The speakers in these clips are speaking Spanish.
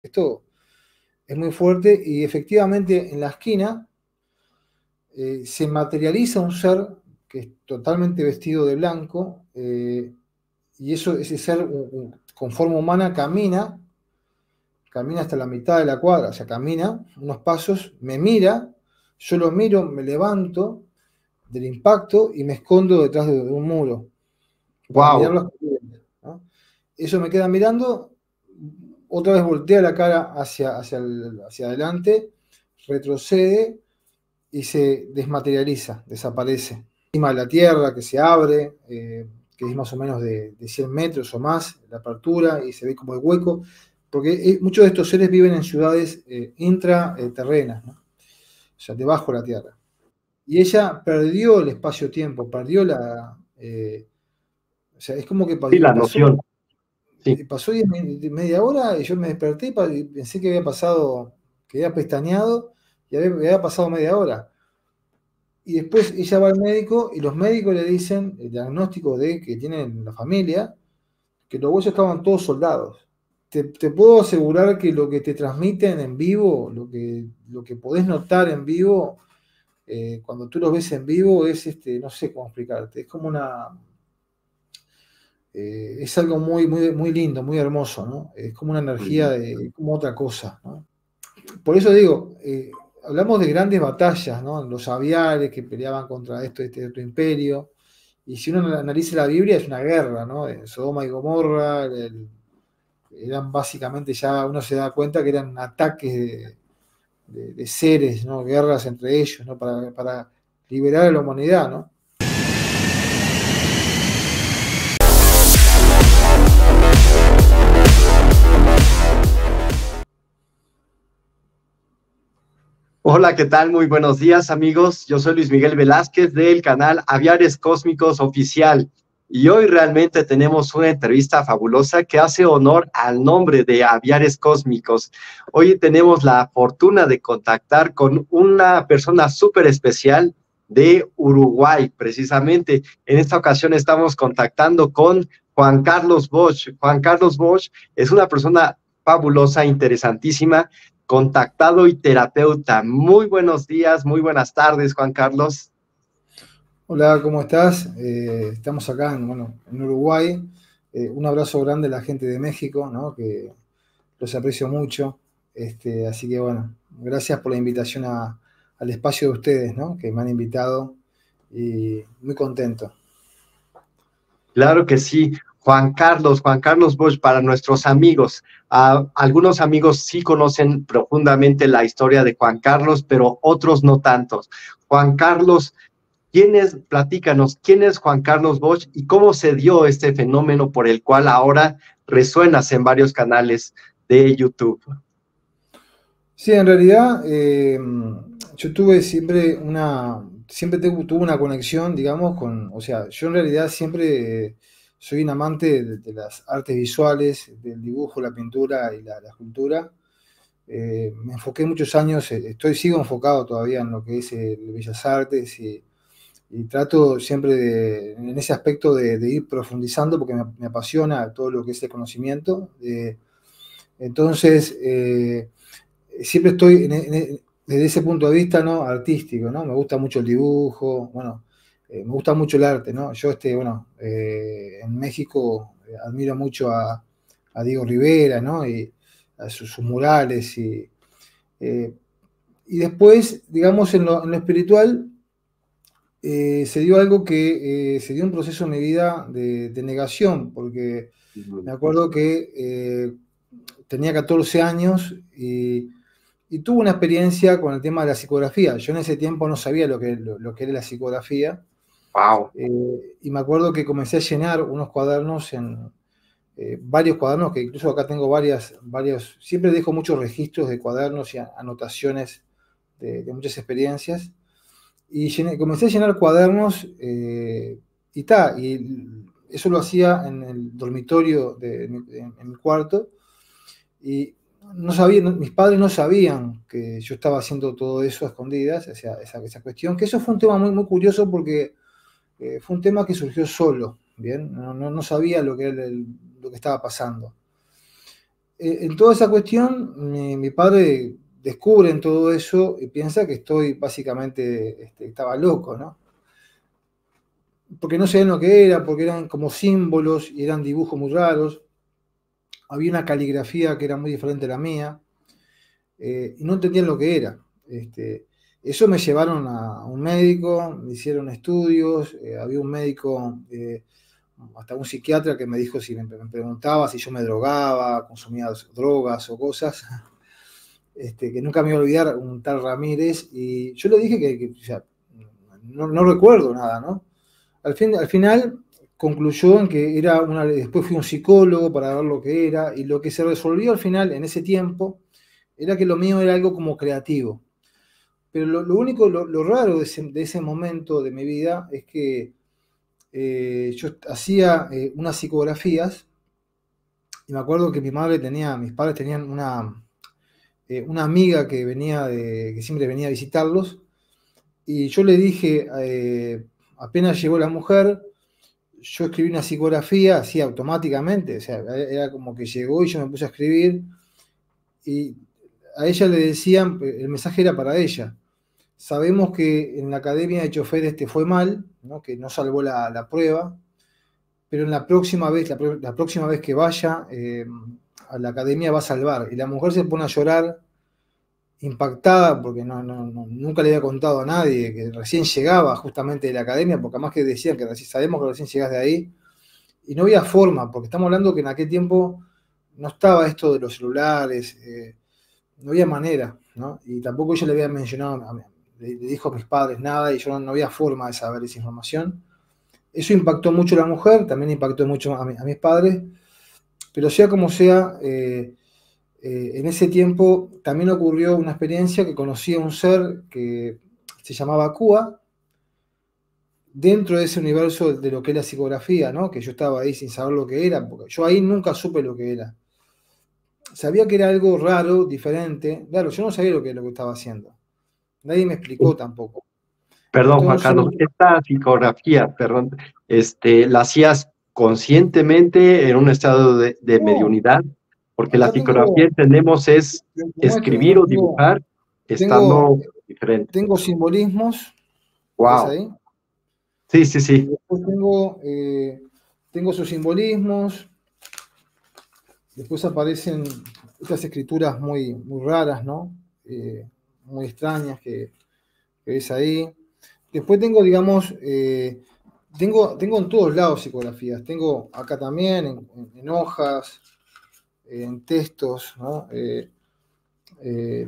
Esto es muy fuerte y efectivamente en la esquina se materializa un ser que es totalmente vestido de blanco y ese ser con forma humana camina hasta la mitad de la cuadra, o sea, camina unos pasos, me mira, yo lo miro, me levanto del impacto y me escondo detrás de un muro para Wow. mirarlo, ¿no? Eso me queda mirando, otra vez voltea la cara hacia adelante, retrocede y se desmaterializa, desaparece. Encima de la tierra que se abre, que es más o menos de 100 metros o más, la apertura, y se ve como el hueco, porque muchos de estos seres viven en ciudades intraterrenas, ¿no? O sea, debajo de la tierra. Y ella perdió el espacio-tiempo, perdió o sea, es como que Sí, la noción. Sí. pasó media hora y yo me desperté y pensé que había pasado, que había pestañeado y había pasado media hora. Y después ella va al médico y los médicos le dicen el diagnóstico de que tienen la familia, que los huesos estaban todos soldados. Te puedo asegurar que lo que te transmiten en vivo, lo que podés notar en vivo, cuando tú los ves en vivo, es no sé cómo explicarte, es como es algo muy lindo, muy hermoso, ¿no? Es como una energía como otra cosa, ¿no? Por eso digo, hablamos de grandes batallas, ¿no? Los aviares que peleaban contra este otro imperio. Y si uno analiza la Biblia, es una guerra, ¿no? Sodoma y Gomorra, eran básicamente, ya uno se da cuenta que eran ataques de seres, ¿no? Guerras entre ellos, ¿no? Para liberar a la humanidad, ¿no? Hola, ¿qué tal? Muy buenos días, amigos. Yo soy Luis Miguel Velázquez del canal Aviares Cósmicos Oficial. Y hoy realmente tenemos una entrevista fabulosa que hace honor al nombre de Aviares Cósmicos. Hoy tenemos la fortuna de contactar con una persona súper especial de Uruguay, precisamente. En esta ocasión estamos contactando con Juan Carlos Bosch. Juan Carlos Bosch es una persona fabulosa, interesantísima, contactado y terapeuta. Muy buenos días, muy buenas tardes, Juan Carlos. Hola, ¿cómo estás? Estamos acá en Uruguay. Un abrazo grande a la gente de México, ¿no? Que los aprecio mucho. Así que bueno, gracias por la invitación al espacio de ustedes, ¿no? Que me han invitado y muy contento. Claro que sí. Juan Carlos Bosch, para nuestros amigos. Algunos amigos sí conocen profundamente la historia de Juan Carlos, pero otros no tantos. Juan Carlos, platícanos, quién es Juan Carlos Bosch y cómo se dio este fenómeno por el cual ahora resuenas en varios canales de YouTube? Sí, en realidad yo tuve tuve una conexión, digamos, o sea, yo en realidad siempre soy un amante de las artes visuales, del dibujo, la pintura y la escultura. Me enfoqué muchos años, sigo enfocado todavía en lo que es Bellas Artes y trato siempre en ese aspecto de ir profundizando porque me apasiona todo lo que es el conocimiento. Entonces, siempre estoy desde ese punto de vista, ¿no? Artístico, ¿no? Me gusta mucho el dibujo, bueno, me gusta mucho el arte, ¿no? Yo, en México admiro mucho a Diego Rivera, ¿no? Y a sus murales eh, y después, digamos, en lo espiritual, se dio algo se dio un proceso en mi vida de negación, porque me acuerdo que tenía 14 años y tuve una experiencia con el tema de la psicografía. Yo en ese tiempo no sabía lo que era la psicografía. Wow. Y me acuerdo que comencé a llenar unos cuadernos varios cuadernos, que incluso acá tengo varios, siempre dejo muchos registros de cuadernos y anotaciones de muchas experiencias. Y comencé a llenar cuadernos y eso lo hacía en el dormitorio en mi cuarto. Y no sabía, mis padres no sabían que yo estaba haciendo todo eso a escondidas, esa cuestión, que eso fue un tema muy curioso porque fue un tema que surgió solo, ¿bien? No sabía lo que estaba pasando. En toda esa cuestión, mi padre descubre en todo eso y piensa que estoy básicamente, estaba loco, ¿no? Porque no sabían lo que era, porque eran como símbolos y eran dibujos muy raros. Había una caligrafía que era muy diferente a la mía, y no entendían lo que era. Eso me llevaron a un médico, me hicieron estudios, había un médico, hasta un psiquiatra que me dijo si me preguntaba si yo me drogaba, consumía drogas o cosas, que nunca me iba a olvidar, un tal Ramírez, y yo le dije o sea, no recuerdo nada, ¿no? Al final concluyó en que era después fui a un psicólogo para ver lo que era, y lo que se resolvió al final, en ese tiempo, era que lo mío era algo como creativo. Pero lo único, lo raro de ese momento de mi vida es que yo hacía unas psicografías, y me acuerdo que mis padres tenían una amiga que siempre venía a visitarlos, y yo le dije, apenas llegó la mujer, yo escribí una psicografía así automáticamente, o sea, era como que llegó y yo me puse a escribir, y a ella le decían, el mensaje era para ella. Sabemos que en la academia de choferes te fue mal, ¿no? Que no salvó la prueba, pero en la próxima vez, la próxima vez que vaya a la academia va a salvar. Y la mujer se pone a llorar, impactada, porque nunca le había contado a nadie que recién llegaba justamente de la academia, porque además que decían que sabemos que recién llegas de ahí, y no había forma, porque estamos hablando que en aquel tiempo no estaba esto de los celulares, no había manera, ¿no? Y tampoco ella le había mencionado, le dijo a mis padres nada, y yo no había forma de saber esa información. Eso impactó mucho a la mujer, también impactó mucho a mis padres, pero sea como sea, en ese tiempo también ocurrió una experiencia que conocí a un ser que se llamaba Kua, dentro de ese universo de lo que es la psicografía, ¿no? Que yo estaba ahí sin saber lo que era, porque yo ahí nunca supe lo que era. Sabía que era algo raro, diferente. Claro, yo no sabía lo que estaba haciendo. Nadie me explicó tampoco. Perdón, Juan Entonces, Carlos, esta psicografía, perdón, ¿la hacías conscientemente en un estado de no, mediunidad? Porque la acá psicología tengo, entendemos es te muestro, escribir ¿no? o dibujar Tengo, estando diferente. tengo simbolismos, ¿ves Wow. ahí? Sí, sí, Y sí. después tengo sus simbolismos, después aparecen estas escrituras muy raras, ¿no? Muy extrañas que ves ahí. Después tengo, digamos, tengo en todos lados psicografías. Tengo acá también, en hojas, en textos, ¿no?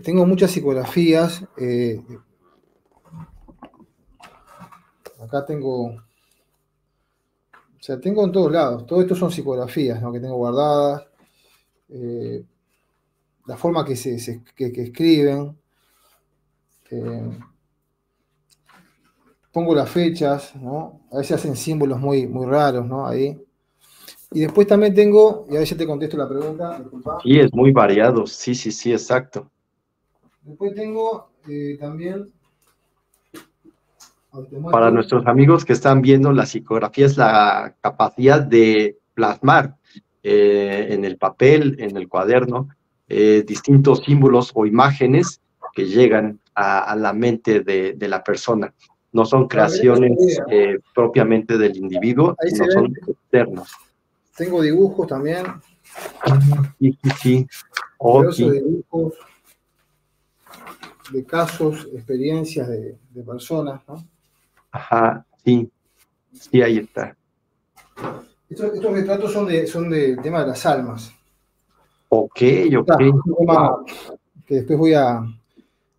Tengo muchas psicografías. Acá tengo, o sea, tengo en todos lados. Todo esto son psicografías, ¿no? Que tengo guardadas. eh, la forma que escriben. eh, Pongo las fechas, ¿no? A veces hacen símbolos muy raros, ¿no? Ahí. Y después también tengo, y a veces te contesto la pregunta, disculpa. Sí, es muy variado. Sí, sí, sí, exacto. Después tengo también, te Para muestro, nuestros amigos que están viendo, la psicografía es la capacidad de plasmar en el papel, en el cuaderno, distintos símbolos o imágenes que llegan a la mente de la persona. No son para que tengas una creaciones idea, ¿no? propiamente del individuo, Ahí se sino ven, son externos. tengo dibujos también, Sí, sí, sí. Ok. diversos dibujos de casos, experiencias de personas, ¿no? Ajá, sí, sí, ahí está. Estos retratos son del tema de las almas. Ok, ok. Está, un tema Wow. que después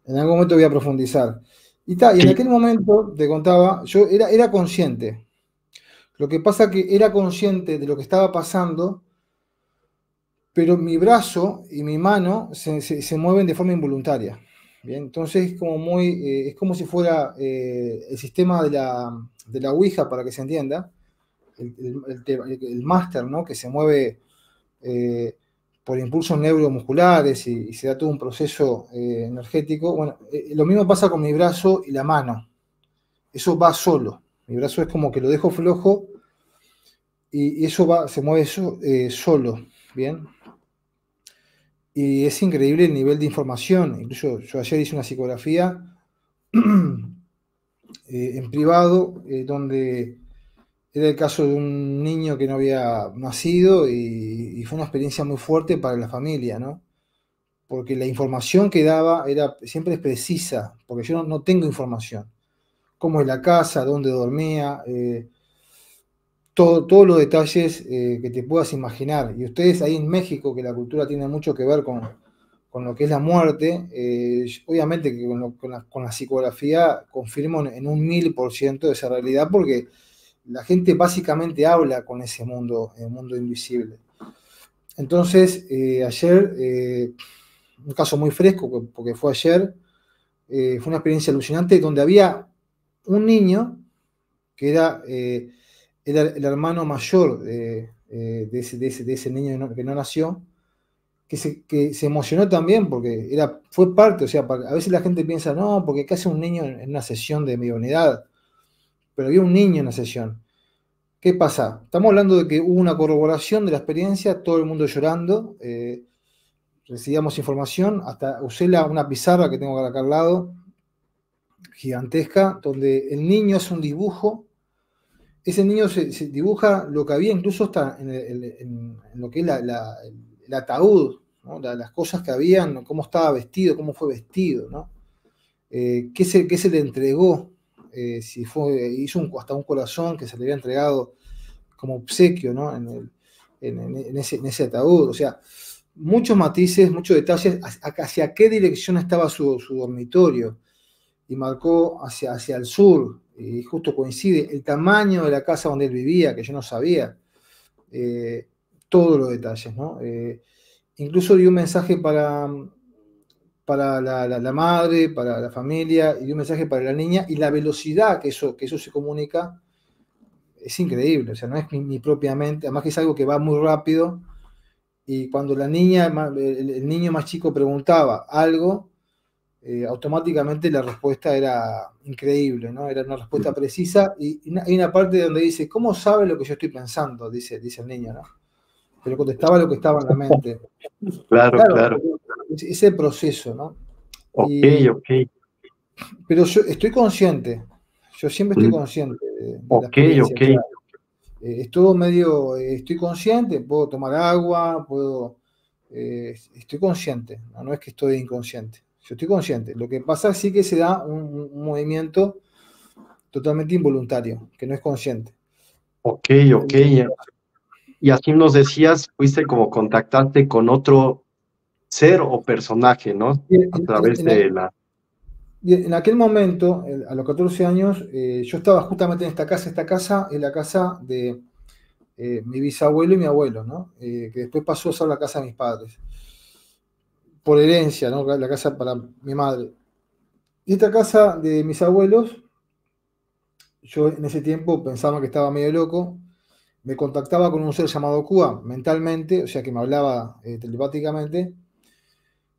en algún momento voy a profundizar. Y en Sí, aquel momento, te contaba, yo era consciente. Lo que pasa que era consciente de lo que estaba pasando, pero mi brazo y mi mano se mueven de forma involuntaria. Bien, entonces es como si fuera el sistema de la Ouija, para que se entienda, el máster, ¿no? Que se mueve eh, por impulsos neuromusculares y se da todo un proceso energético. Bueno, lo mismo pasa con mi brazo y la mano. Eso va solo. Mi brazo es como que lo dejo flojo y eso se mueve solo. Bien. y es increíble el nivel de información. Incluso yo ayer hice una psicografía en privado, donde era el caso de un niño que no había nacido y fue una experiencia muy fuerte para la familia, ¿no? Porque la información que daba siempre es precisa, porque yo no tengo información. Cómo es la casa, dónde dormía, todos los detalles que te puedas imaginar. Y ustedes ahí en México, que la cultura tiene mucho que ver con lo que es la muerte, obviamente que con la psicografía confirmo en un 1000% de esa realidad, porque la gente básicamente habla con ese mundo, el mundo invisible. Entonces, ayer, un caso muy fresco, porque fue ayer, fue una experiencia alucinante donde había un niño que era el hermano mayor de ese niño que no nació, que se emocionó también porque fue parte, o sea, a veces la gente piensa, no, porque ¿qué hace un niño en una sesión de mediunidad? Pero había un niño en la sesión. ¿Qué pasa? Estamos hablando de que hubo una corroboración de la experiencia, todo el mundo llorando, recibíamos información, hasta usé una pizarra que tengo acá al lado, gigantesca, donde el niño hace un dibujo. Ese niño se dibuja lo que había incluso hasta en lo que es el ataúd, ¿no? Las cosas que habían, cómo estaba vestido, cómo fue vestido, ¿no? Qué se le entregó, si hizo hasta un corazón que se le había entregado como obsequio, ¿no? En ese ataúd. O sea, muchos matices, muchos detalles, hacia qué dirección estaba su dormitorio, y marcó hacia el sur, y justo coincide el tamaño de la casa donde él vivía, que yo no sabía, todos los detalles, ¿no? Incluso dio un mensaje para la madre, para la familia, y dio un mensaje para la niña, y la velocidad que eso se comunica es increíble, o sea, no es ni propiamente, además que es algo que va muy rápido, y cuando el niño más chico preguntaba algo, automáticamente la respuesta era increíble, ¿no? Era una respuesta precisa, y hay una parte donde dice, ¿cómo sabe lo que yo estoy pensando? Dice el niño, ¿no? Pero contestaba lo que estaba en la mente. Claro, Claro, claro. ese proceso, ¿no? Ok, ok. Pero yo estoy consciente, yo siempre estoy Mm, consciente de la ok, experiencia, ok. o sea, es todo medio, estoy consciente, puedo tomar agua, estoy consciente, ¿no? No es que estoy inconsciente, yo estoy consciente. Lo que pasa sí que se da un movimiento totalmente involuntario, que no es consciente. Ok, ok. Y así nos decías, fuiste como contactarte con otro ser o personaje, ¿no? Y A través de la... en aquel momento, a los 14 años, yo estaba justamente en esta casa es la casa de mi bisabuelo y mi abuelo, ¿no? Que después pasó a ser la casa de mis padres, por herencia, ¿no? La casa para mi madre. Y esta casa de mis abuelos, yo en ese tiempo pensaba que estaba medio loco, me contactaba con un ser llamado Cuba mentalmente, o sea que me hablaba telepáticamente.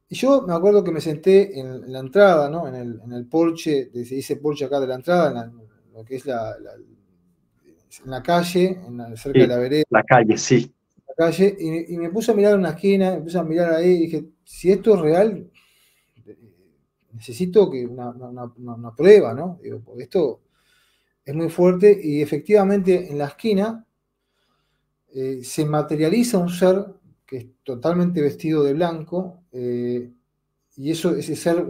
Y yo me acuerdo que me senté en la entrada, ¿no? En el porche, se dice porche acá de la entrada, lo que es en la calle, cerca de Sí, la vereda, la calle, sí. la calle, y me puse a mirar una esquina, me puse a mirar ahí, y dije, si esto es real, eh, necesito que una prueba, ¿no? Digo, porque esto es muy fuerte, y efectivamente en la esquina se materializa un ser que es totalmente vestido de blanco, y ese ser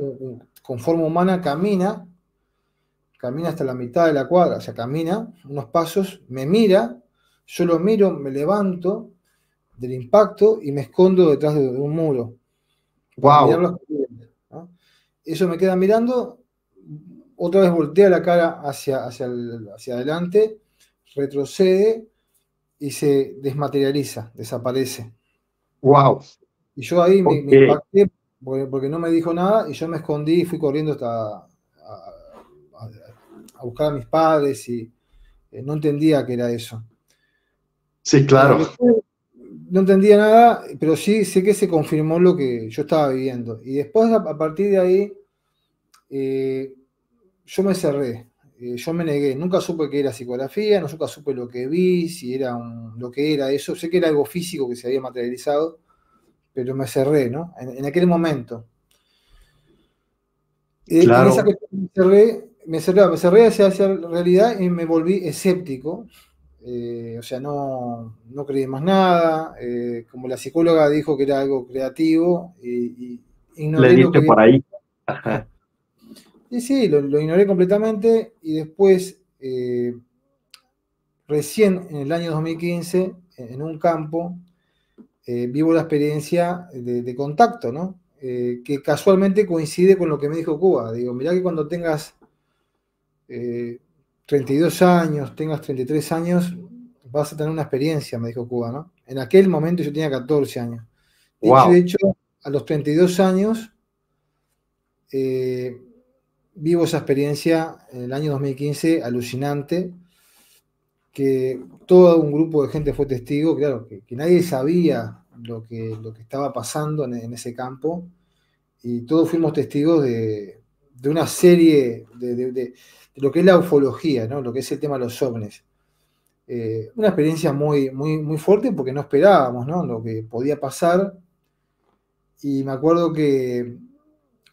con forma humana camina hasta la mitad de la cuadra, o sea, camina unos pasos, me mira, yo lo miro, me levanto del impacto y me escondo detrás de un muro para Wow, mirarlo, ¿no? Eso me queda mirando, otra vez voltea la cara hacia adelante, retrocede y se desmaterializa, desaparece. wow. Y yo ahí me Ok. impacté porque no me dijo nada, y yo me escondí y fui corriendo a buscar a mis padres, y no entendía qué era eso. Sí, claro. Después no entendía nada, pero sí sé que se confirmó lo que yo estaba viviendo. Y después, a partir de ahí, eh, yo me cerré, yo me negué. Nunca supe qué era psicografía, nunca supe lo que vi, si era lo que era eso. Sé que era algo físico que se había materializado, pero me cerré, ¿no? En aquel momento. En esa Claro. cuestión me cerré hacia la realidad y me volví escéptico. O sea, no creí más nada. Como la psicóloga dijo que era algo creativo, y Le ignoré lo que diste había. por ahí. Ajá. Y sí, lo ignoré completamente y después, recién en el año 2015, en un campo, vivo la experiencia de contacto, ¿no? Que casualmente coincide con lo que me dijo Cuba. Digo, mirá que cuando tengas 32 años, tengas 33 años, vas a tener una experiencia, me dijo Cuba, ¿no? En aquel momento yo tenía 14 años. Dicho y Wow. hecho, a los 32 años, eh, vivo esa experiencia en el año 2015, alucinante, que todo un grupo de gente fue testigo, claro, que nadie sabía lo que estaba pasando en ese campo, y todos fuimos testigos de una serie de lo que es la ufología, ¿no? Lo que es el tema de los ovnis. Una experiencia muy, muy, muy fuerte porque no esperábamos, ¿no? Lo que podía pasar. Y me acuerdo que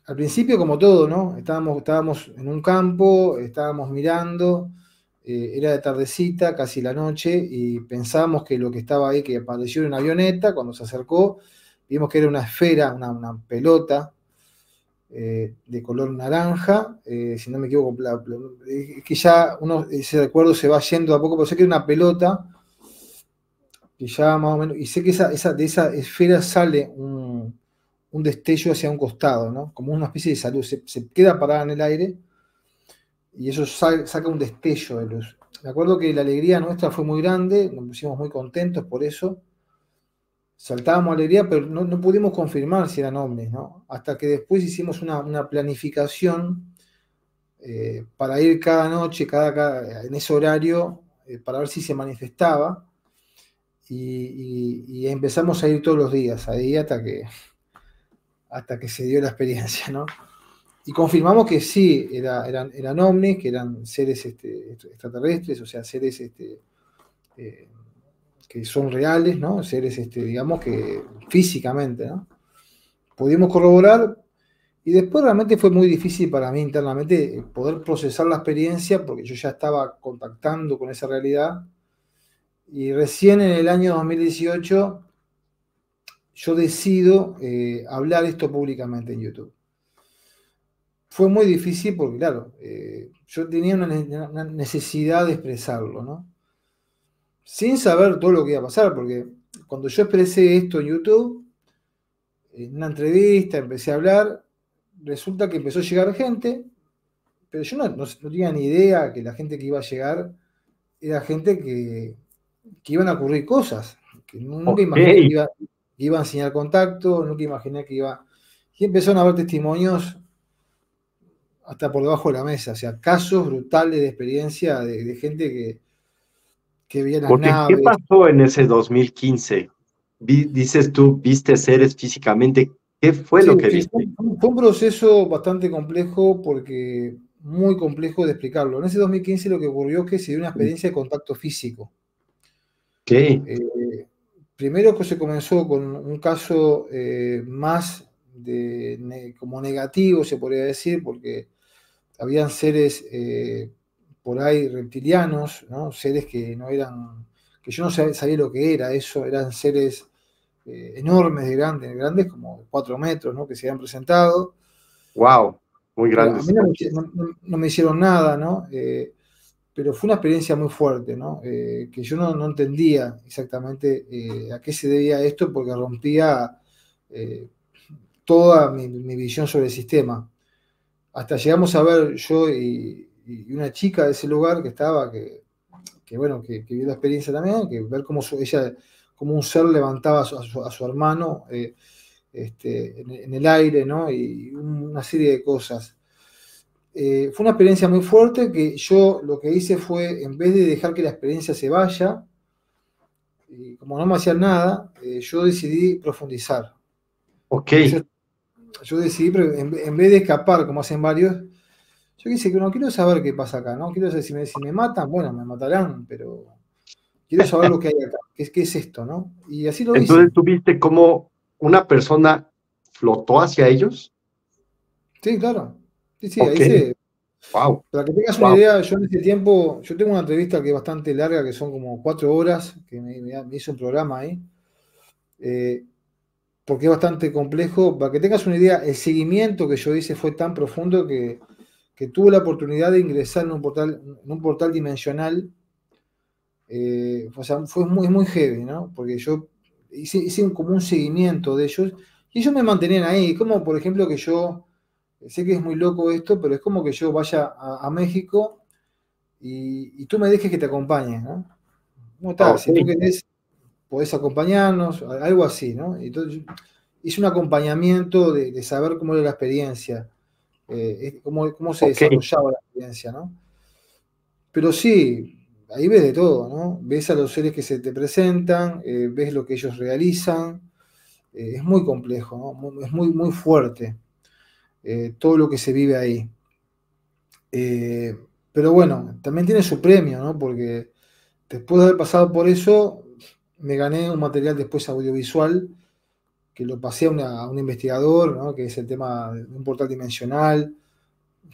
al principio, como todo, ¿no? Estábamos en un campo, estábamos mirando, era de tardecita, casi la noche, y pensábamos que lo que estaba ahí, que apareció en una avioneta, cuando se acercó, vimos que era una esfera, una pelota, de color naranja, si no me equivoco, es que ya ese recuerdo se va yendo a poco, pero sé que era una pelota, que ya más o menos, y sé que de esa esfera sale un destello hacia un costado, ¿no? Como una especie de salud, se queda parada en el aire y eso saca un destello de luz. Me acuerdo que la alegría nuestra fue muy grande, nos pusimos muy contentos por eso, saltábamos alegría, pero no pudimos confirmar si eran ovnis, ¿no? Hasta que después hicimos una planificación, para ir cada noche, en ese horario, para ver si se manifestaba, y empezamos a ir todos los días, ahí hasta que se dio la experiencia, ¿no? Y confirmamos que sí, eran ovnis, que eran seres extraterrestres, o sea, seres eh, que son reales, ¿no? Seres, digamos, que físicamente, ¿no? Pudimos corroborar, y después realmente fue muy difícil para mí internamente, poder procesar la experiencia, porque yo ya estaba contactando con esa realidad, y recién en el año 2018 yo decido, hablar esto públicamente en YouTube. Fue muy difícil porque, claro, yo tenía una necesidad de expresarlo, ¿no? Sin saber todo lo que iba a pasar, porque cuando yo expresé esto en YouTube, en una entrevista, empecé a hablar, resulta que empezó a llegar gente, pero yo no tenía ni idea que la gente que iba a llegar era gente que iban a ocurrir cosas, que nunca Ok. imaginé que iba a enseñar contacto, nunca imaginé que iba. Y empezaron a haber testimonios hasta por debajo de la mesa, o sea, casos brutales de experiencia de gente que veía las Porque, ¿qué naves. pasó en ese 2015? Dices tú, viste seres físicamente. ¿Qué fue lo Sí, que sí, viste? fue un proceso bastante complejo, porque muy complejo de explicarlo. En ese 2015 lo que ocurrió es que se dio una experiencia de contacto físico. Ok. Eh, Primero que se comenzó con un caso, más como negativo, se podría decir, porque habían seres, por ahí reptilianos, ¿no? Seres que no eran, que yo no sabía lo que era eso, eran seres, enormes, grandes, como 4 metros, ¿no? Que se habían presentado. Wow. Muy Claro, a grandes mí no me, entonces. no me hicieron nada, ¿no? Pero fue una experiencia muy fuerte, ¿no? Que yo no entendía exactamente, a qué se debía esto, porque rompía, eh, toda mi visión sobre el sistema. Hasta llegamos a ver yo y una chica de ese lugar que estaba, bueno, que vio la experiencia también, que ver cómo ella, como un ser levantaba a su hermano, en el aire, ¿no? Y una serie de cosas. Fue una experiencia muy fuerte, que yo lo que hice fue, en vez de dejar que la experiencia se vaya, y como no me hacían nada, yo decidí profundizar. Ok. Como yo decidí, en vez de escapar, como hacen varios, yo quise que no quiero saber qué pasa acá, ¿no? Quiero saber si me matan, bueno, me matarán, pero quiero saber lo que hay acá, qué es esto, ¿no? Y así lo hice. Entonces tú viste cómo una persona flotó hacia ellos. Sí, claro. Sí, sí, Ok, ahí se... wow, Para que tengas una wow, idea, yo en este tiempo, yo tengo una entrevista que es bastante larga, que son como 4 horas, que me hizo un programa ahí, eh, porque es bastante complejo. Para que tengas una idea, el seguimiento que yo hice fue tan profundo que tuve la oportunidad de ingresar en un portal dimensional. O sea, fue muy heavy, ¿no? Porque yo hice como un seguimiento de ellos y ellos me mantenían ahí. Como por ejemplo que yo, sé que es muy loco esto, pero es como que yo vaya a México y tú me dejes que te acompañe, ¿no? ¿Cómo está? ok, Si tú querés, podés acompañarnos, algo así, ¿no? Entonces, hice un acompañamiento de saber cómo era la experiencia, cómo se ok. desarrollaba la experiencia, ¿no? Pero sí, ahí ves de todo, ¿no? Ves a los seres que se te presentan, ves lo que ellos realizan, es muy complejo, ¿no? Es muy fuerte todo lo que se vive ahí. Eh, pero bueno, también tiene su premio, ¿no? Porque después de haber pasado por eso, me gané un material después audiovisual que lo pasé a un investigador, ¿no? Que es el tema de un portal dimensional,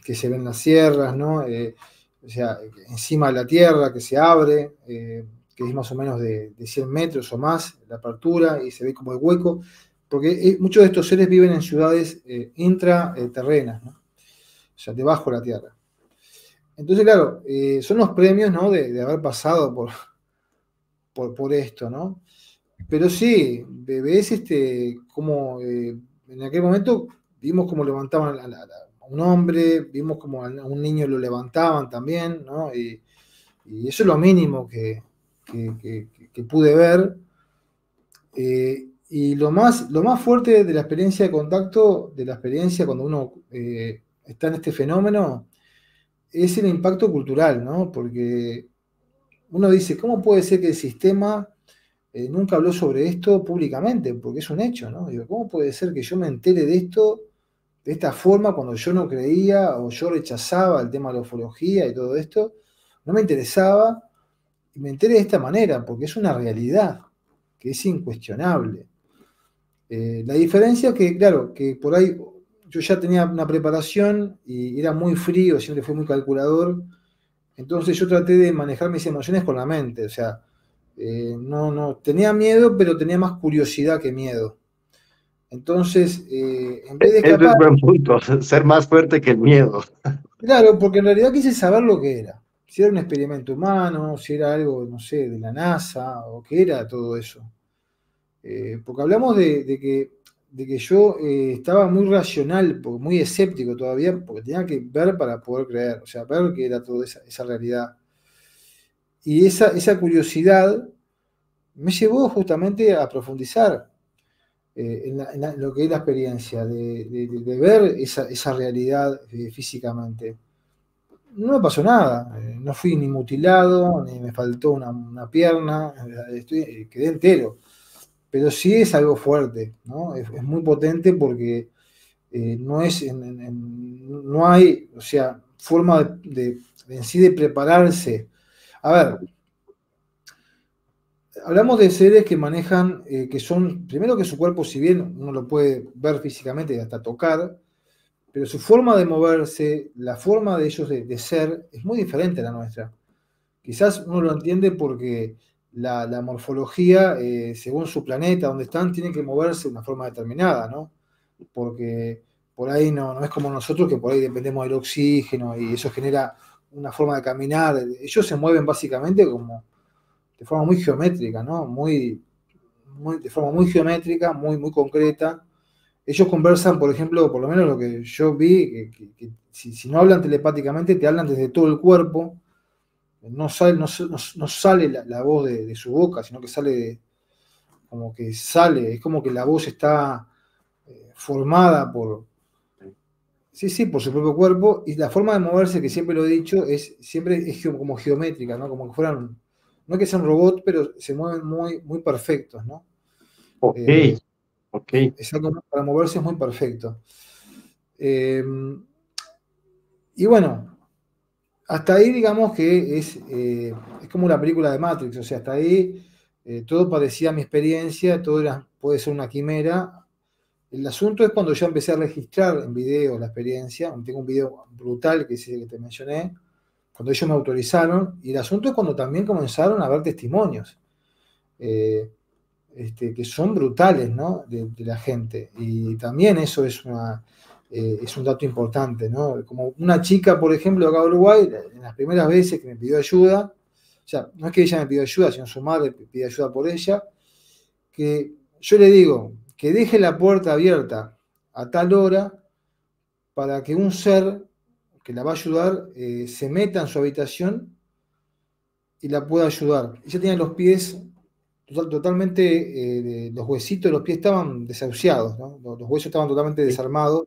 que se ven las sierras, ¿no? O sea, encima de la tierra que se abre, que es más o menos de 100 metros o más la apertura y se ve como el hueco, porque muchos de estos seres viven en ciudades intraterrenas, ¿no? O sea, debajo de la tierra. Entonces, claro, son los premios, ¿no? De haber pasado por esto, ¿no? Pero sí, ves como en aquel momento vimos cómo levantaban a un hombre, vimos como a un niño lo levantaban también, ¿no? Y eso es lo mínimo que pude ver. Y lo más fuerte de la experiencia de contacto, de la experiencia cuando uno está en este fenómeno, es el impacto cultural, ¿no? Porque uno dice, ¿cómo puede ser que el sistema nunca habló sobre esto públicamente? Porque es un hecho, ¿no? Digo, ¿cómo puede ser que yo me entere de esto de esta forma cuando yo no creía o yo rechazaba el tema de la ufología y todo esto? No me interesaba y me enteré de esta manera, porque es una realidad que es incuestionable. La diferencia es que, claro, que por ahí yo ya tenía una preparación y era muy frío, siempre fui muy calculador, entonces yo traté de manejar mis emociones con la mente, o sea, no, tenía miedo, pero tenía más curiosidad que miedo. Entonces, en vez de Ese escapar, es buen punto, ser más fuerte que el miedo. claro, porque en realidad quise saber lo que era, si era un experimento humano, si era algo, no sé, de la NASA, o qué era todo eso. Porque hablamos de que yo estaba muy racional, muy escéptico todavía, porque tenía que ver para poder creer, o sea, ver que era toda esa realidad. Y esa curiosidad me llevó justamente a profundizar en lo que es la experiencia, de ver esa realidad físicamente. No me pasó nada, no fui ni mutilado, ni me faltó una pierna, quedé entero. Pero sí es algo fuerte, ¿no? Es muy potente porque no es, no hay, o sea, forma en sí de prepararse. A ver, hablamos de seres que manejan, que son, primero que su cuerpo, si bien uno lo puede ver físicamente y hasta tocar, pero su forma de moverse, la forma de ellos de ser, es muy diferente a la nuestra. Quizás uno lo entiende porque la morfología, según su planeta, donde están, tiene que moverse de una forma determinada, ¿no? Porque por ahí no es como nosotros, que por ahí dependemos del oxígeno y eso genera una forma de caminar. Ellos se mueven básicamente como de forma muy geométrica, ¿no? De forma muy geométrica, muy concreta. Ellos conversan, por ejemplo, por lo menos lo que yo vi, que si no hablan telepáticamente, te hablan desde todo el cuerpo. No sale la voz de su boca, sino que como que sale, es como que la voz está formada sí, sí, por su propio cuerpo, y la forma de moverse, que siempre lo he dicho, siempre es como geométrica, ¿no? Como que fueran, no es que sean robots, pero se mueven muy perfectos, ¿no? Ok, Eh, ok. es algo para moverse es muy perfecto. Eh, y bueno, hasta ahí digamos que es como la película de Matrix, o sea, hasta ahí todo parecía mi experiencia, todo puede ser una quimera. El asunto es cuando yo empecé a registrar en video la experiencia, tengo un video brutal que es el que te mencioné, cuando ellos me autorizaron, y el asunto es cuando también comenzaron a haber testimonios, que son brutales, ¿no? De la gente, y también eso es un dato importante, ¿no? Como una chica, por ejemplo, acá en Uruguay, en las primeras veces que me pidió ayuda, o sea, no es que ella me pidió ayuda, sino su madre pide ayuda por ella, que yo le digo que deje la puerta abierta a tal hora para que un ser que la va a ayudar se meta en su habitación y la pueda ayudar. Ella tenía los pies totalmente, los huesitos de los pies estaban desahuciados, ¿no? Los huesos estaban totalmente desarmados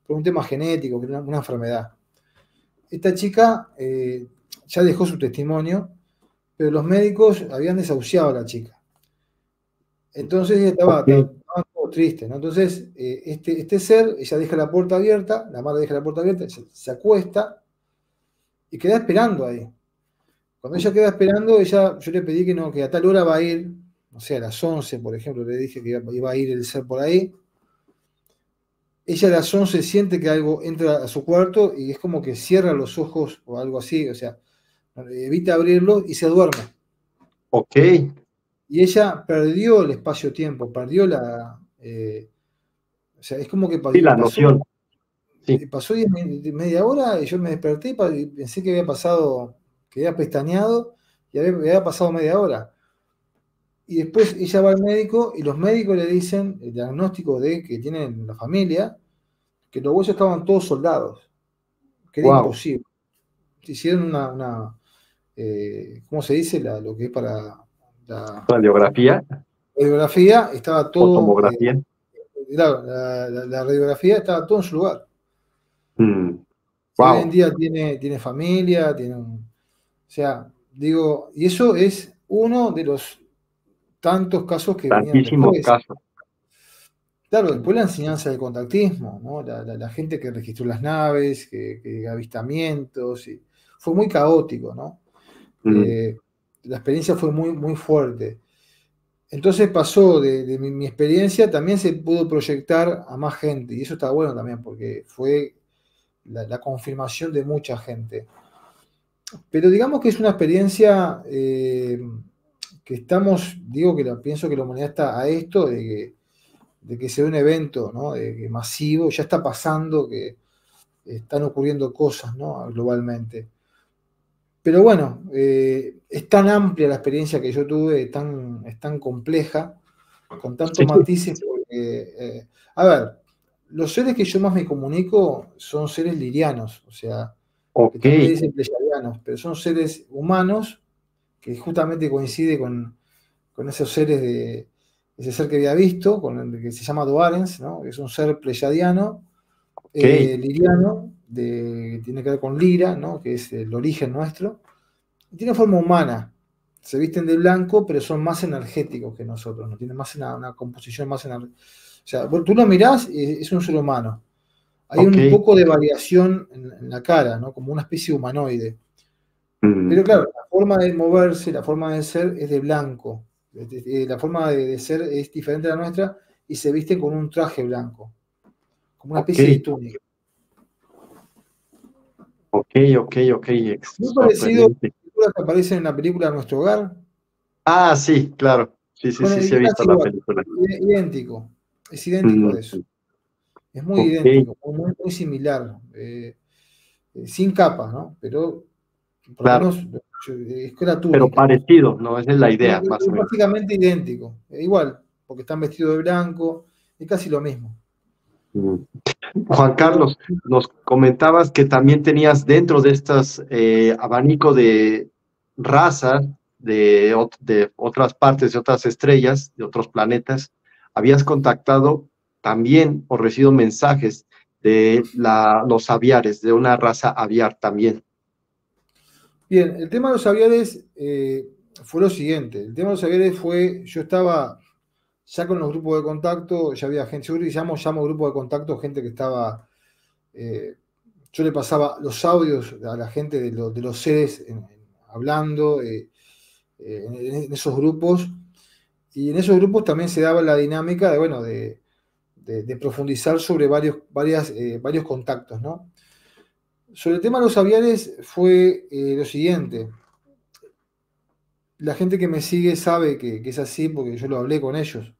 por un tema genético, que era una enfermedad. Esta chica ya dejó su testimonio, pero los médicos habían desahuciado a la chica. Entonces ella estaba todo triste, ¿no? Entonces, este ser, ella deja la puerta abierta, la madre deja la puerta abierta, se acuesta y queda esperando ahí. Cuando ella queda esperando, yo le pedí que a tal hora va a ir, no sé, a las 11, por ejemplo, le dije que iba a ir el ser por ahí. Ella a las 11 siente que algo entra a su cuarto y es como que cierra los ojos o algo así, o sea, evita abrirlos y se duerme. Ok. Y ella perdió el espacio-tiempo, perdió o sea, es como que Sí, la noción. Sí. pasó media hora y yo me desperté y pensé que había pasado, que había pestañeado y había pasado media hora. Y después ella va al médico y los médicos le dicen el diagnóstico que tienen la familia, que los huesos estaban todos soldados, que era imposible. Hicieron ¿cómo se dice? Lo que es para la radiografía. Radiografía, estaba todo. O tomografía. La radiografía estaba todo en su lugar. Y hoy en día tiene familia, o sea, digo, y eso es uno de los tantos casos que venían después. Casos. Claro, después la enseñanza del contactismo, ¿no? La gente que registró las naves, que avistamientos, y fue muy caótico, ¿no? La experiencia fue muy, muy fuerte. Entonces pasó de mi experiencia, también se pudo proyectar a más gente, y eso está bueno también, porque fue la confirmación de mucha gente. Pero digamos que es una experiencia que pienso que la humanidad está a esto de que sea un evento, ¿no? Masivo, ya está pasando, que están ocurriendo cosas, ¿no? Globalmente. Pero bueno, es tan amplia la experiencia que yo tuve, es tan compleja, con tantos matices, porque, a ver, los seres que yo más me comunico son seres lirianos, o sea, que también le dicen pleyadianos, pero son seres humanos que justamente coincide con esos seres ese ser que había visto, que se llama Doarens, ¿no? Es un ser pleyadiano, liriano, que tiene que ver con Lira, ¿no? Que es el origen nuestro, y tiene forma humana. Se visten de blanco, pero son más energéticos que nosotros, ¿no? Tienen más una composición más energética. O sea, tú lo mirás y es un ser humano. Hay un poco de variación en la cara, ¿no? Como una especie de humanoide. Pero claro, la forma de moverse, la forma de ser es de blanco. La forma de ser es diferente a la nuestra y se viste con un traje blanco, como una especie de túnica. Muy parecido a las películas que aparecen en la película Nuestro Hogar. Ah, sí, claro. Sí, bueno, he visto la película. Idéntico, es idéntico a eso. Es muy idéntico, muy similar. Sin capa, ¿no? Pero por lo menos es con la túnica. Pero parecido, ¿no? Esa es la idea, más o menos. Básicamente idéntico, igual, porque están vestidos de blanco, es casi lo mismo. Juan Carlos, nos comentabas que también tenías dentro de estas abanico de razas de otras partes, de otras estrellas, de otros planetas, habías contactado también o recibido mensajes de los aviares, de una raza aviar también. Bien, el tema de los aviares fue lo siguiente. El tema de los aviares yo estaba ya con los grupos de contacto, ya había gente, yo llamo grupo de contacto, gente que estaba, yo le pasaba los audios a la gente de los seres hablando en esos grupos, Y en esos grupos también se daba la dinámica de, bueno, de profundizar sobre varios contactos, ¿no? Sobre el tema de los aviares fue lo siguiente. La gente que me sigue sabe que es así porque yo lo hablé con ellos.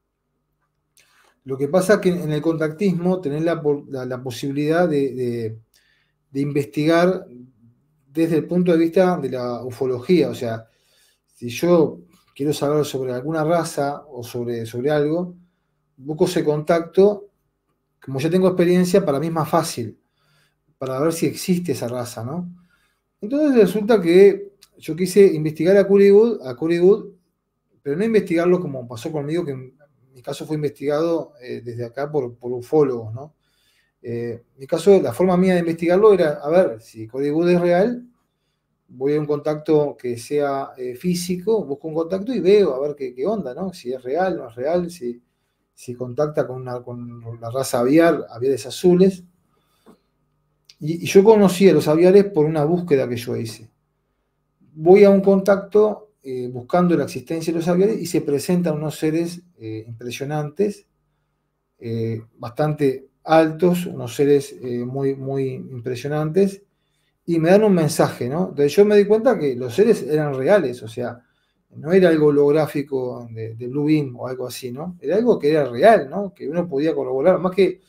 Lo que pasa es que en el contactismo tenés la posibilidad de investigar desde el punto de vista de la ufología. O sea, si yo quiero saber sobre alguna raza o sobre algo, busco ese contacto, como ya tengo experiencia, para mí es más fácil, para ver si existe esa raza, ¿no? Entonces resulta que yo quise investigar a Curry Wood, pero no investigarlo como pasó conmigo, que en mi caso fue investigado desde acá por ufólogos, ¿no? En mi caso, la forma mía de investigarlo era, a ver, si Curry Wood es real, voy a un contacto que sea físico, busco un contacto y veo a ver qué onda, ¿no? Si es real, no es real, si contacta con la raza aviar, aviares azules. Y yo conocí a los aviares por una búsqueda que yo hice. Voy a un contacto buscando la existencia de los aviares y se presentan unos seres impresionantes, bastante altos, unos seres muy, muy impresionantes, y me dan un mensaje, ¿no? Entonces yo me di cuenta que los seres eran reales, o sea, no era algo holográfico de Blue Beam o algo así, ¿no? Era algo que era real, ¿no? Que uno podía corroborar, más que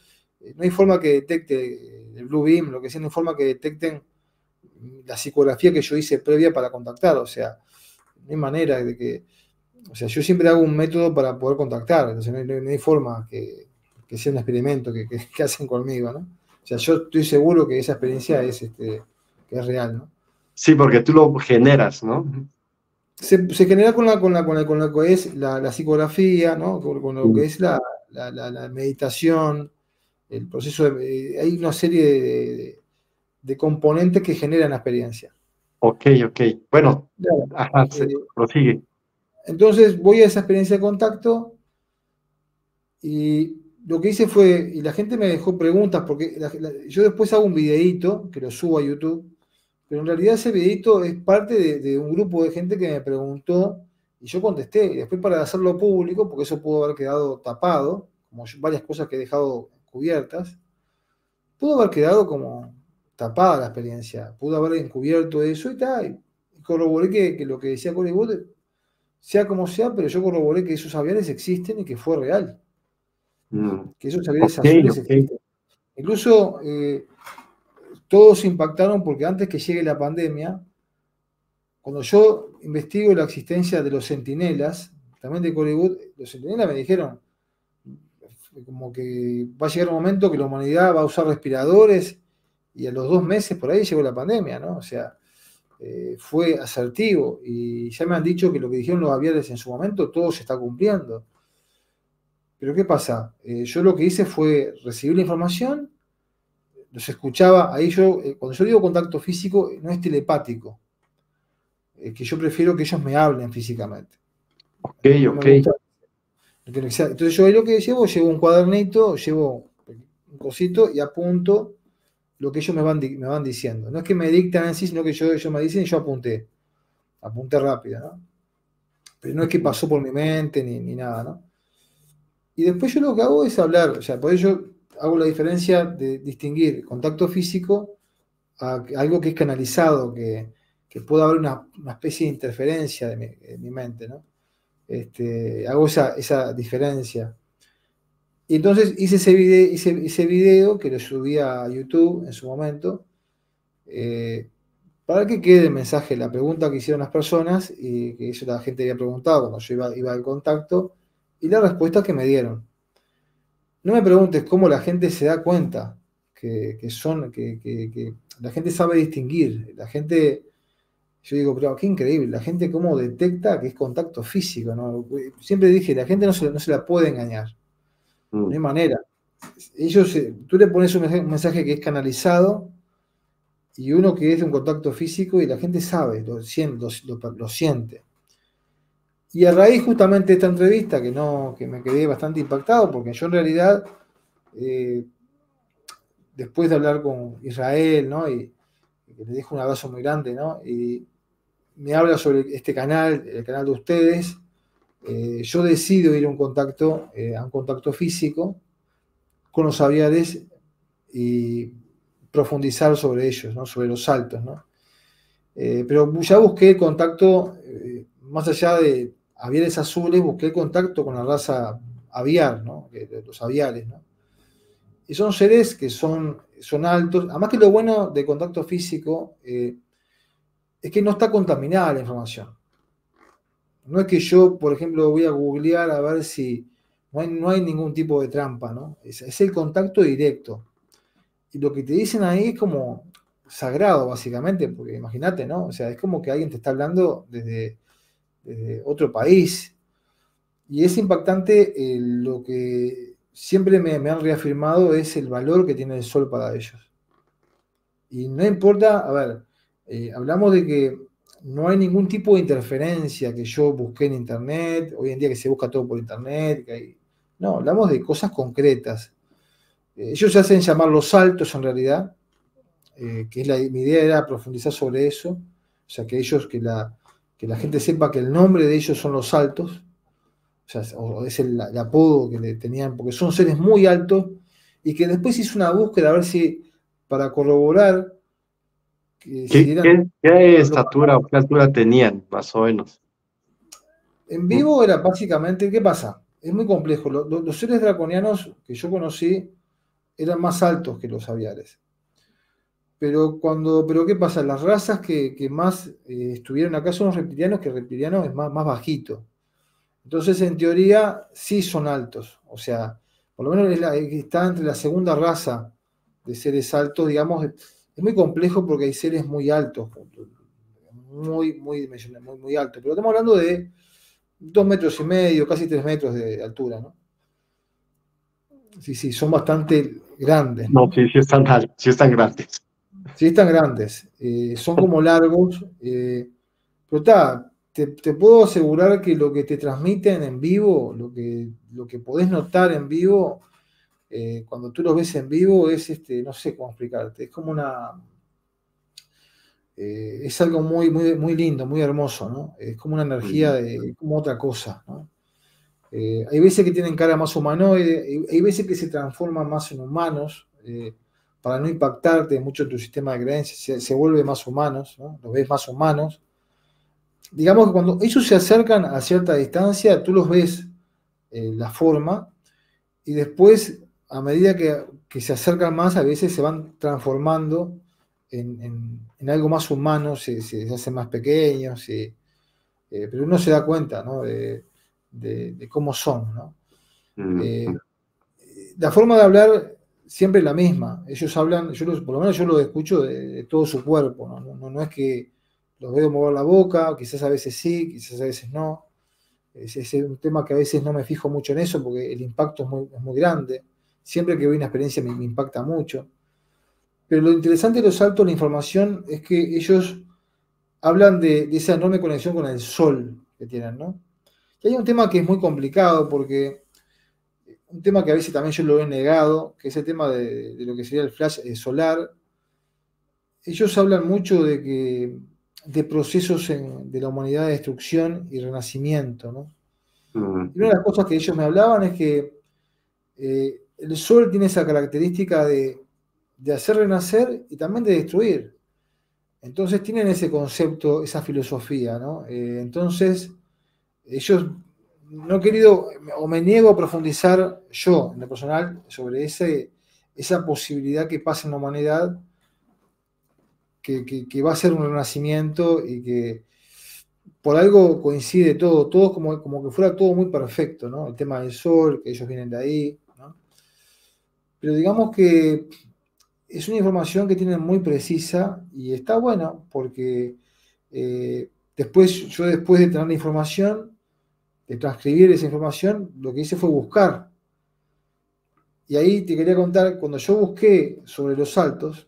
no hay forma que detecte el Blue Beam, lo que sea, no hay forma que detecten la psicografía que yo hice previa para contactar, o sea, no hay manera de que, o sea, yo siempre hago un método para poder contactar, entonces no hay forma que sea un experimento que hacen conmigo, ¿no? O sea, yo estoy seguro que esa experiencia que es real, ¿no? Sí, porque tú lo generas, ¿no? Se genera con lo que es la psicografía, ¿no? Con lo que Mm. es la meditación, el proceso hay una serie de componentes que generan la experiencia. Ok, ok. Bueno, Claro. ajá, Eh, prosigue. entonces voy a esa experiencia de contacto y lo que hice fue, y la gente me dejó preguntas, porque yo después hago un videíto que lo subo a YouTube, pero en realidad ese videíto es parte de un grupo de gente que me preguntó y yo contesté. Y después para hacerlo público, porque eso pudo haber quedado tapado, como varias cosas que he dejado cubiertas, pudo haber quedado como tapada la experiencia, pudo haber encubierto eso y tal. Y corroboré que lo que decía Corey Wood, sea como sea, pero yo corroboré que esos aviones existen y que fue real, Mm. que esos aviones Ok, azules ok. existen. Incluso todos se impactaron porque antes que llegue la pandemia, cuando yo investigo la existencia de los centinelas, también de Corey Wood, los centinelas me dijeron como que va a llegar un momento que la humanidad va a usar respiradores y a los 2 meses por ahí llegó la pandemia, ¿no? O sea, fue asertivo y ya me han dicho que lo que dijeron los aviones en su momento todo se está cumpliendo. Pero ¿qué pasa? Yo lo que hice fue recibir la información, los escuchaba, ahí yo, cuando yo digo contacto físico, no es telepático, que yo prefiero que ellos me hablen físicamente. Ok, No me ok. gusta. Entonces yo ahí lo que llevo un cuadernito, llevo un cosito y apunto lo que ellos me van diciendo. No es que me dictan en sí, sino que ellos me dicen y yo apunté rápido, ¿no? Pero no es que pasó por mi mente ni nada, ¿no? Y después yo lo que hago es hablar, o sea, por ello hago la diferencia de distinguir contacto físico a algo que es canalizado, que pueda haber una especie de interferencia de mi mente, ¿no? Hago esa diferencia. Y entonces hice video que lo subí a YouTube en su momento, eh, para que quede el mensaje, la pregunta que hicieron las personas, y que eso la gente había preguntado cuando yo iba al contacto, y la respuesta que me dieron. No me preguntes cómo la gente se da cuenta que la gente sabe distinguir. La gente, yo digo, pero qué increíble, la gente cómo detecta que es contacto físico, ¿no? Siempre dije, la gente no se la puede engañar, no Mm. hay manera. Tú le pones un mensaje que es canalizado y uno que es de un contacto físico y la gente sabe, lo siente. Y a raíz justamente de esta entrevista, que me quedé bastante impactado, porque yo en realidad, eh, después de hablar con Israel, ¿no? Y que le dejo un abrazo muy grande, ¿no? Y me habla sobre este canal, el canal de ustedes, yo decido ir a un contacto físico con los aviares y profundizar sobre ellos, ¿no? Sobre los saltos, ¿no? Pero ya busqué el contacto, más allá de aviares azules, busqué el contacto con la raza aviar, ¿no? Los aviares, ¿no? Y son seres que son altos. Además que lo bueno de contacto físico es que no está contaminada la información. No es que yo, por ejemplo, voy a googlear a ver si no hay ningún tipo de trampa, ¿no? Es el contacto directo. Y lo que te dicen ahí es como sagrado, básicamente, porque imagínate, ¿no? O sea, es como que alguien te está hablando desde otro país. Y es impactante lo que siempre me han reafirmado es el valor que tiene el sol para ellos. Y no importa, a ver, hablamos de que no hay ningún tipo de interferencia que yo busqué en internet, hoy en día que se busca todo por internet, no, hablamos de cosas concretas. Ellos se hacen llamar los saltos en realidad, que mi idea era profundizar sobre eso, o sea, que la gente sepa que el nombre de ellos son los saltos, o sea, o es el apodo que le tenían, porque son seres muy altos, y que después hice una búsqueda a ver si, para corroborar, que si eran... ¿Qué estatura o qué altura tenían, más o menos? En vivo era básicamente, ¿qué pasa? Es muy complejo. Los seres draconianos que yo conocí eran más altos que los aviares. Pero ¿qué pasa? Las razas que más estuvieron acá son los reptilianos, que el reptiliano es más bajito. Entonces, en teoría, sí son altos. O sea, por lo menos está entre la segunda raza de seres altos, digamos. Es muy complejo porque hay seres muy altos, muy altos. Pero estamos hablando de 2,5 metros, casi 3 metros de altura, ¿no? Sí, son bastante grandes, No, ¿no? sí están grandes. Sí, están grandes. Son como largos. Pero te puedo asegurar que lo que te transmiten en vivo, lo que podés notar en vivo, cuando tú los ves en vivo, es no sé cómo explicarte. Es como es algo muy lindo, muy hermoso, ¿no? Es como una energía como otra cosa, ¿no? Hay veces que tienen cara más humanoide, hay veces que se transforman más en humanos, para no impactarte mucho en tu sistema de creencias, se vuelve más humanos, ¿no? Los ves más humanos. Digamos que cuando ellos se acercan a cierta distancia, tú los ves la forma, y después, a medida que se acercan más, a veces se van transformando en algo más humano, se hacen más pequeños, pero uno se da cuenta, ¿no? De cómo son, ¿no? La forma de hablar siempre es la misma. Ellos hablan, por lo menos yo lo escucho de todo su cuerpo, ¿no? No es que los veo mover la boca, quizás a veces sí, quizás a veces no. Es un tema que a veces no me fijo mucho en eso porque el impacto es muy grande. Siempre que veo una experiencia me impacta mucho. Pero lo interesante de los saltos de la información es que ellos hablan de esa enorme conexión con el sol que tienen, ¿no? Y hay un tema que es muy complicado porque un tema que a veces también yo lo he negado, que es el tema de lo que sería el flash solar. Ellos hablan mucho de procesos de la humanidad de destrucción y renacimiento, ¿no? Y una de las cosas que ellos me hablaban es que el sol tiene esa característica de hacer renacer y también de destruir. Entonces tienen ese concepto, esa filosofía, ¿no? Entonces, ellos no he querido, o me niego a profundizar yo, en lo personal, sobre esa posibilidad que pasa en la humanidad, que va a ser un renacimiento y que por algo coincide todo como que fuera todo muy perfecto, ¿no? El tema del sol, que ellos vienen de ahí, ¿no? Pero digamos que es una información que tienen muy precisa y está bueno porque después de tener la información, de transcribir esa información, lo que hice fue buscar. Y ahí te quería contar, cuando yo busqué sobre los saltos,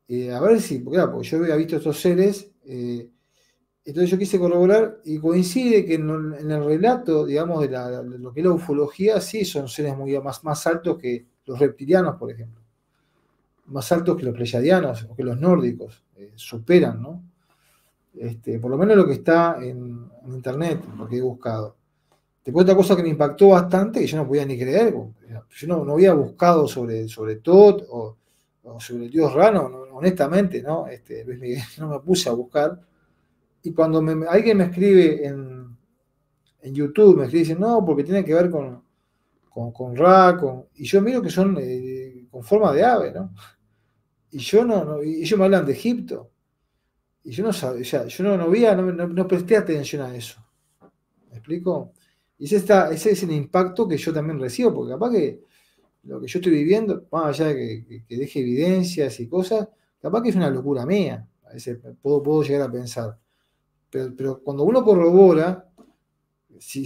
a ver si, porque yo había visto estos seres, entonces yo quise corroborar y coincide que en el relato, digamos, de lo que es la ufología, sí son seres más altos que los reptilianos, por ejemplo. Más altos que los pleyadianos o que los nórdicos, superan, ¿no? por lo menos lo que está en internet, lo que he buscado. Después otra cosa que me impactó bastante, que yo no podía ni creer, yo no había buscado sobre Tot o sobre el dios Rano, honestamente, ¿no? Luis Miguel, no me puse a buscar. Y cuando alguien me escribe en YouTube, me escribe y dice, no, porque tiene que ver con Ra, y yo miro que son con forma de ave, ¿no? Y yo y ellos me hablan de Egipto. Y yo no sabía, o sea, yo no presté atención a eso. ¿Me explico? Y ese es el impacto que yo también recibo, porque capaz que lo que yo estoy viviendo, más allá de que deje evidencias y cosas, capaz que es una locura mía. A veces puedo llegar a pensar. Pero cuando uno corrobora, si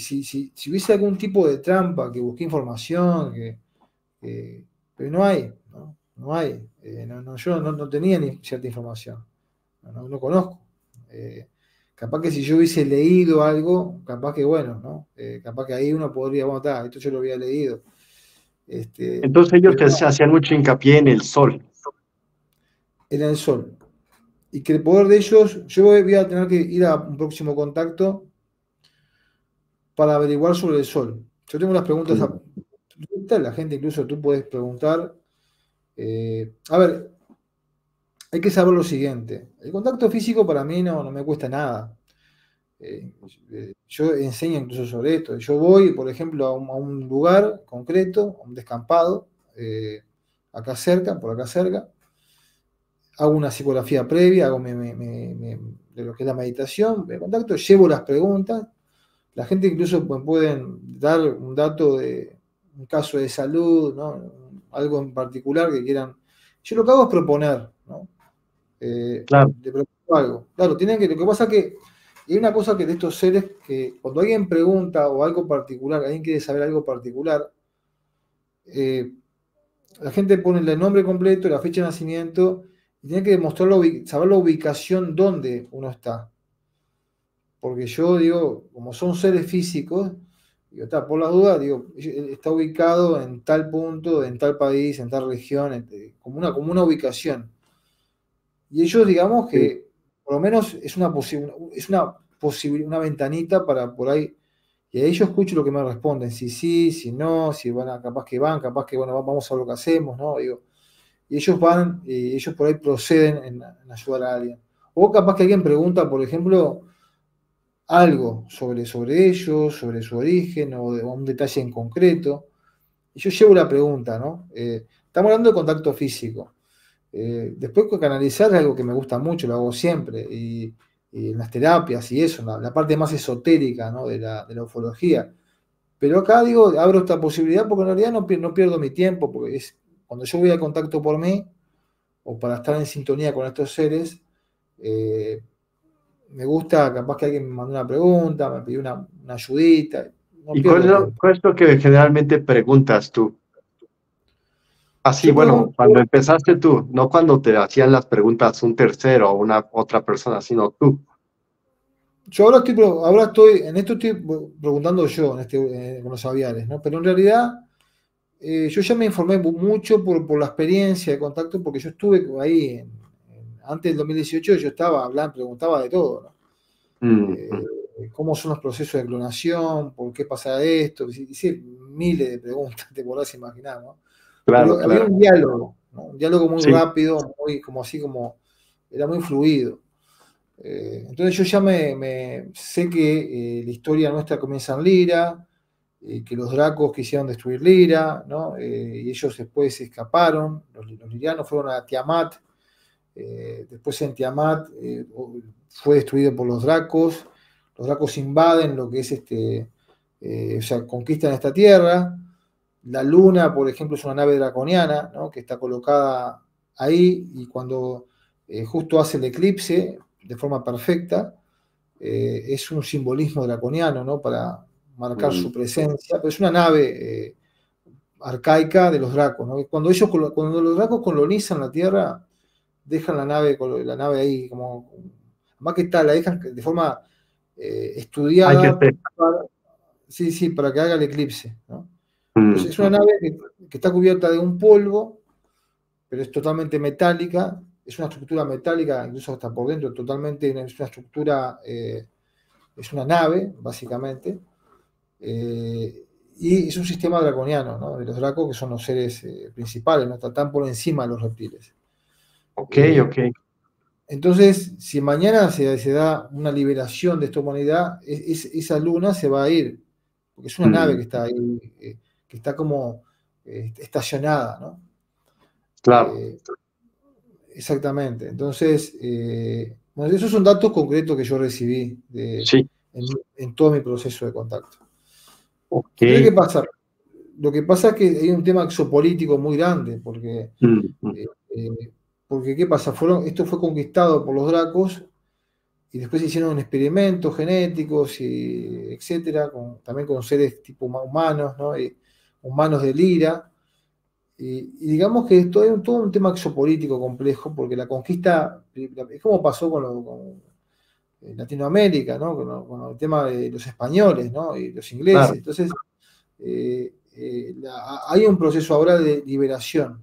hubiese algún tipo de trampa, que busqué información, pero no hay, ¿no? No hay. Yo no tenía ni cierta información. No conozco. Capaz que si yo hubiese leído algo, capaz que bueno, ¿no? Capaz que ahí uno podría, bueno, esto yo lo había leído. Entonces ellos Pero no, hacían mucho hincapié en el sol. era el sol. Y que el poder de ellos, yo voy a tener que ir a un próximo contacto para averiguar sobre el sol. Yo tengo unas preguntas Mm, la gente incluso tú puedes preguntar. A ver, hay que saber lo siguiente. El contacto físico para mí no me cuesta nada. Eh, yo enseño incluso sobre esto. Yo voy, por ejemplo, a un lugar concreto, a un descampado, acá cerca, por acá cerca, hago una psicografía previa, hago de lo que es la meditación, me contacto, llevo las preguntas, la gente incluso me pueden dar un dato de un caso de salud, ¿no? Algo en particular que quieran. Yo lo que hago es proponer, ¿no? claro, Le propongo algo. Claro, lo que pasa es que hay una cosa que de estos seres que cuando alguien pregunta o algo particular, alguien quiere saber algo particular, eh, la gente pone el nombre completo, la fecha de nacimiento, y tiene que demostrar saber la ubicación donde uno está. Porque yo digo, como son seres físicos, digo, por la duda, digo, está ubicado en tal punto, en tal país, en tal región, como una ubicación. Y ellos, digamos sí, que por lo menos una ventanita para por ahí. Y ahí yo escucho lo que me responden, si sí, si no, si capaz que, bueno, vamos a ver lo que hacemos, ¿no? Digo, y ellos van, y ellos por ahí proceden en ayudar a alguien. O capaz que alguien pregunta, por ejemplo, algo sobre ellos, sobre su origen, o un detalle en concreto. Y yo llevo la pregunta, ¿no? Estamos hablando de contacto físico. Después canalizar es algo que me gusta mucho, lo hago siempre, y en las terapias y eso, la parte más esotérica, ¿no? de la ufología. Pero acá digo, abro esta posibilidad porque en realidad no pierdo mi tiempo, porque cuando yo voy al contacto por mí, o para estar en sintonía con estos seres, eh, me gusta, capaz que alguien me mandó una pregunta, me pidió una ayudita, no ¿y pierdo tiempo. cuál es lo que generalmente preguntas tú? Así, Yo bueno, pregunto, cuando empezaste tú, no cuando te hacían las preguntas un tercero o una otra persona, sino tú. yo en esto estoy preguntando yo con los aviares, ¿no? Pero en realidad yo ya me informé mucho por la experiencia de contacto, porque yo estuve ahí antes del 2018, yo estaba hablando, preguntaba de todo, ¿no? Mm, Eh, mm, cómo son los procesos de clonación, por qué pasa esto, hice miles de preguntas, te podrás imaginar, ¿no? claro, Pero había claro. un diálogo, ¿no? Un diálogo muy Sí. rápido, era muy fluido. Entonces yo ya sé que la historia nuestra comienza en Lira, que los dracos quisieron destruir Lira, ¿no? Y ellos después se escaparon, los lirianos fueron a Tiamat, después en Tiamat fue destruido por los dracos invaden lo que es o sea, conquistan esta tierra, la luna, por ejemplo, es una nave draconiana, ¿no? Que está colocada ahí y cuando justo hace el eclipse de forma perfecta, es un simbolismo draconiano, ¿no? Para marcar Mm, su presencia, pero es una nave arcaica de los dracos, ¿no? Cuando los dracos colonizan la Tierra, dejan la nave ahí como, más que tal, la dejan de forma hay que estudiada ser. sí, sí, para que haga el eclipse, ¿no? Mm, Entonces es una mm, nave que está cubierta de un polvo, pero es totalmente metálica, es una estructura metálica, incluso hasta por dentro, totalmente, es una estructura, es una nave, básicamente, y es un sistema draconiano, ¿no? De los dracos, que son los seres principales, ¿no? Están por encima de los reptiles. Ok, Eh, ok. entonces, si mañana se da una liberación de esta humanidad, esa luna se va a ir, porque es una nave que Mm, está ahí, que está como estacionada, ¿no? claro, Exactamente. Entonces, bueno, esos son datos concretos que yo recibí sí, en todo mi proceso de contacto. Entonces, ok. ¿qué pasa? Lo que pasa es que hay un tema exopolítico muy grande, Mm, mm. eh, eh, porque ¿qué pasa? Esto fue conquistado por los dracos y después se hicieron experimentos genéticos, y etcétera, también con seres tipo humanos, ¿no? Humanos de Lira. Y digamos que esto es todo un tema exopolítico complejo, porque la conquista, es como pasó con Latinoamérica, ¿no? Con el tema de los españoles, ¿no? Y los ingleses. Claro. Entonces, hay un proceso ahora de liberación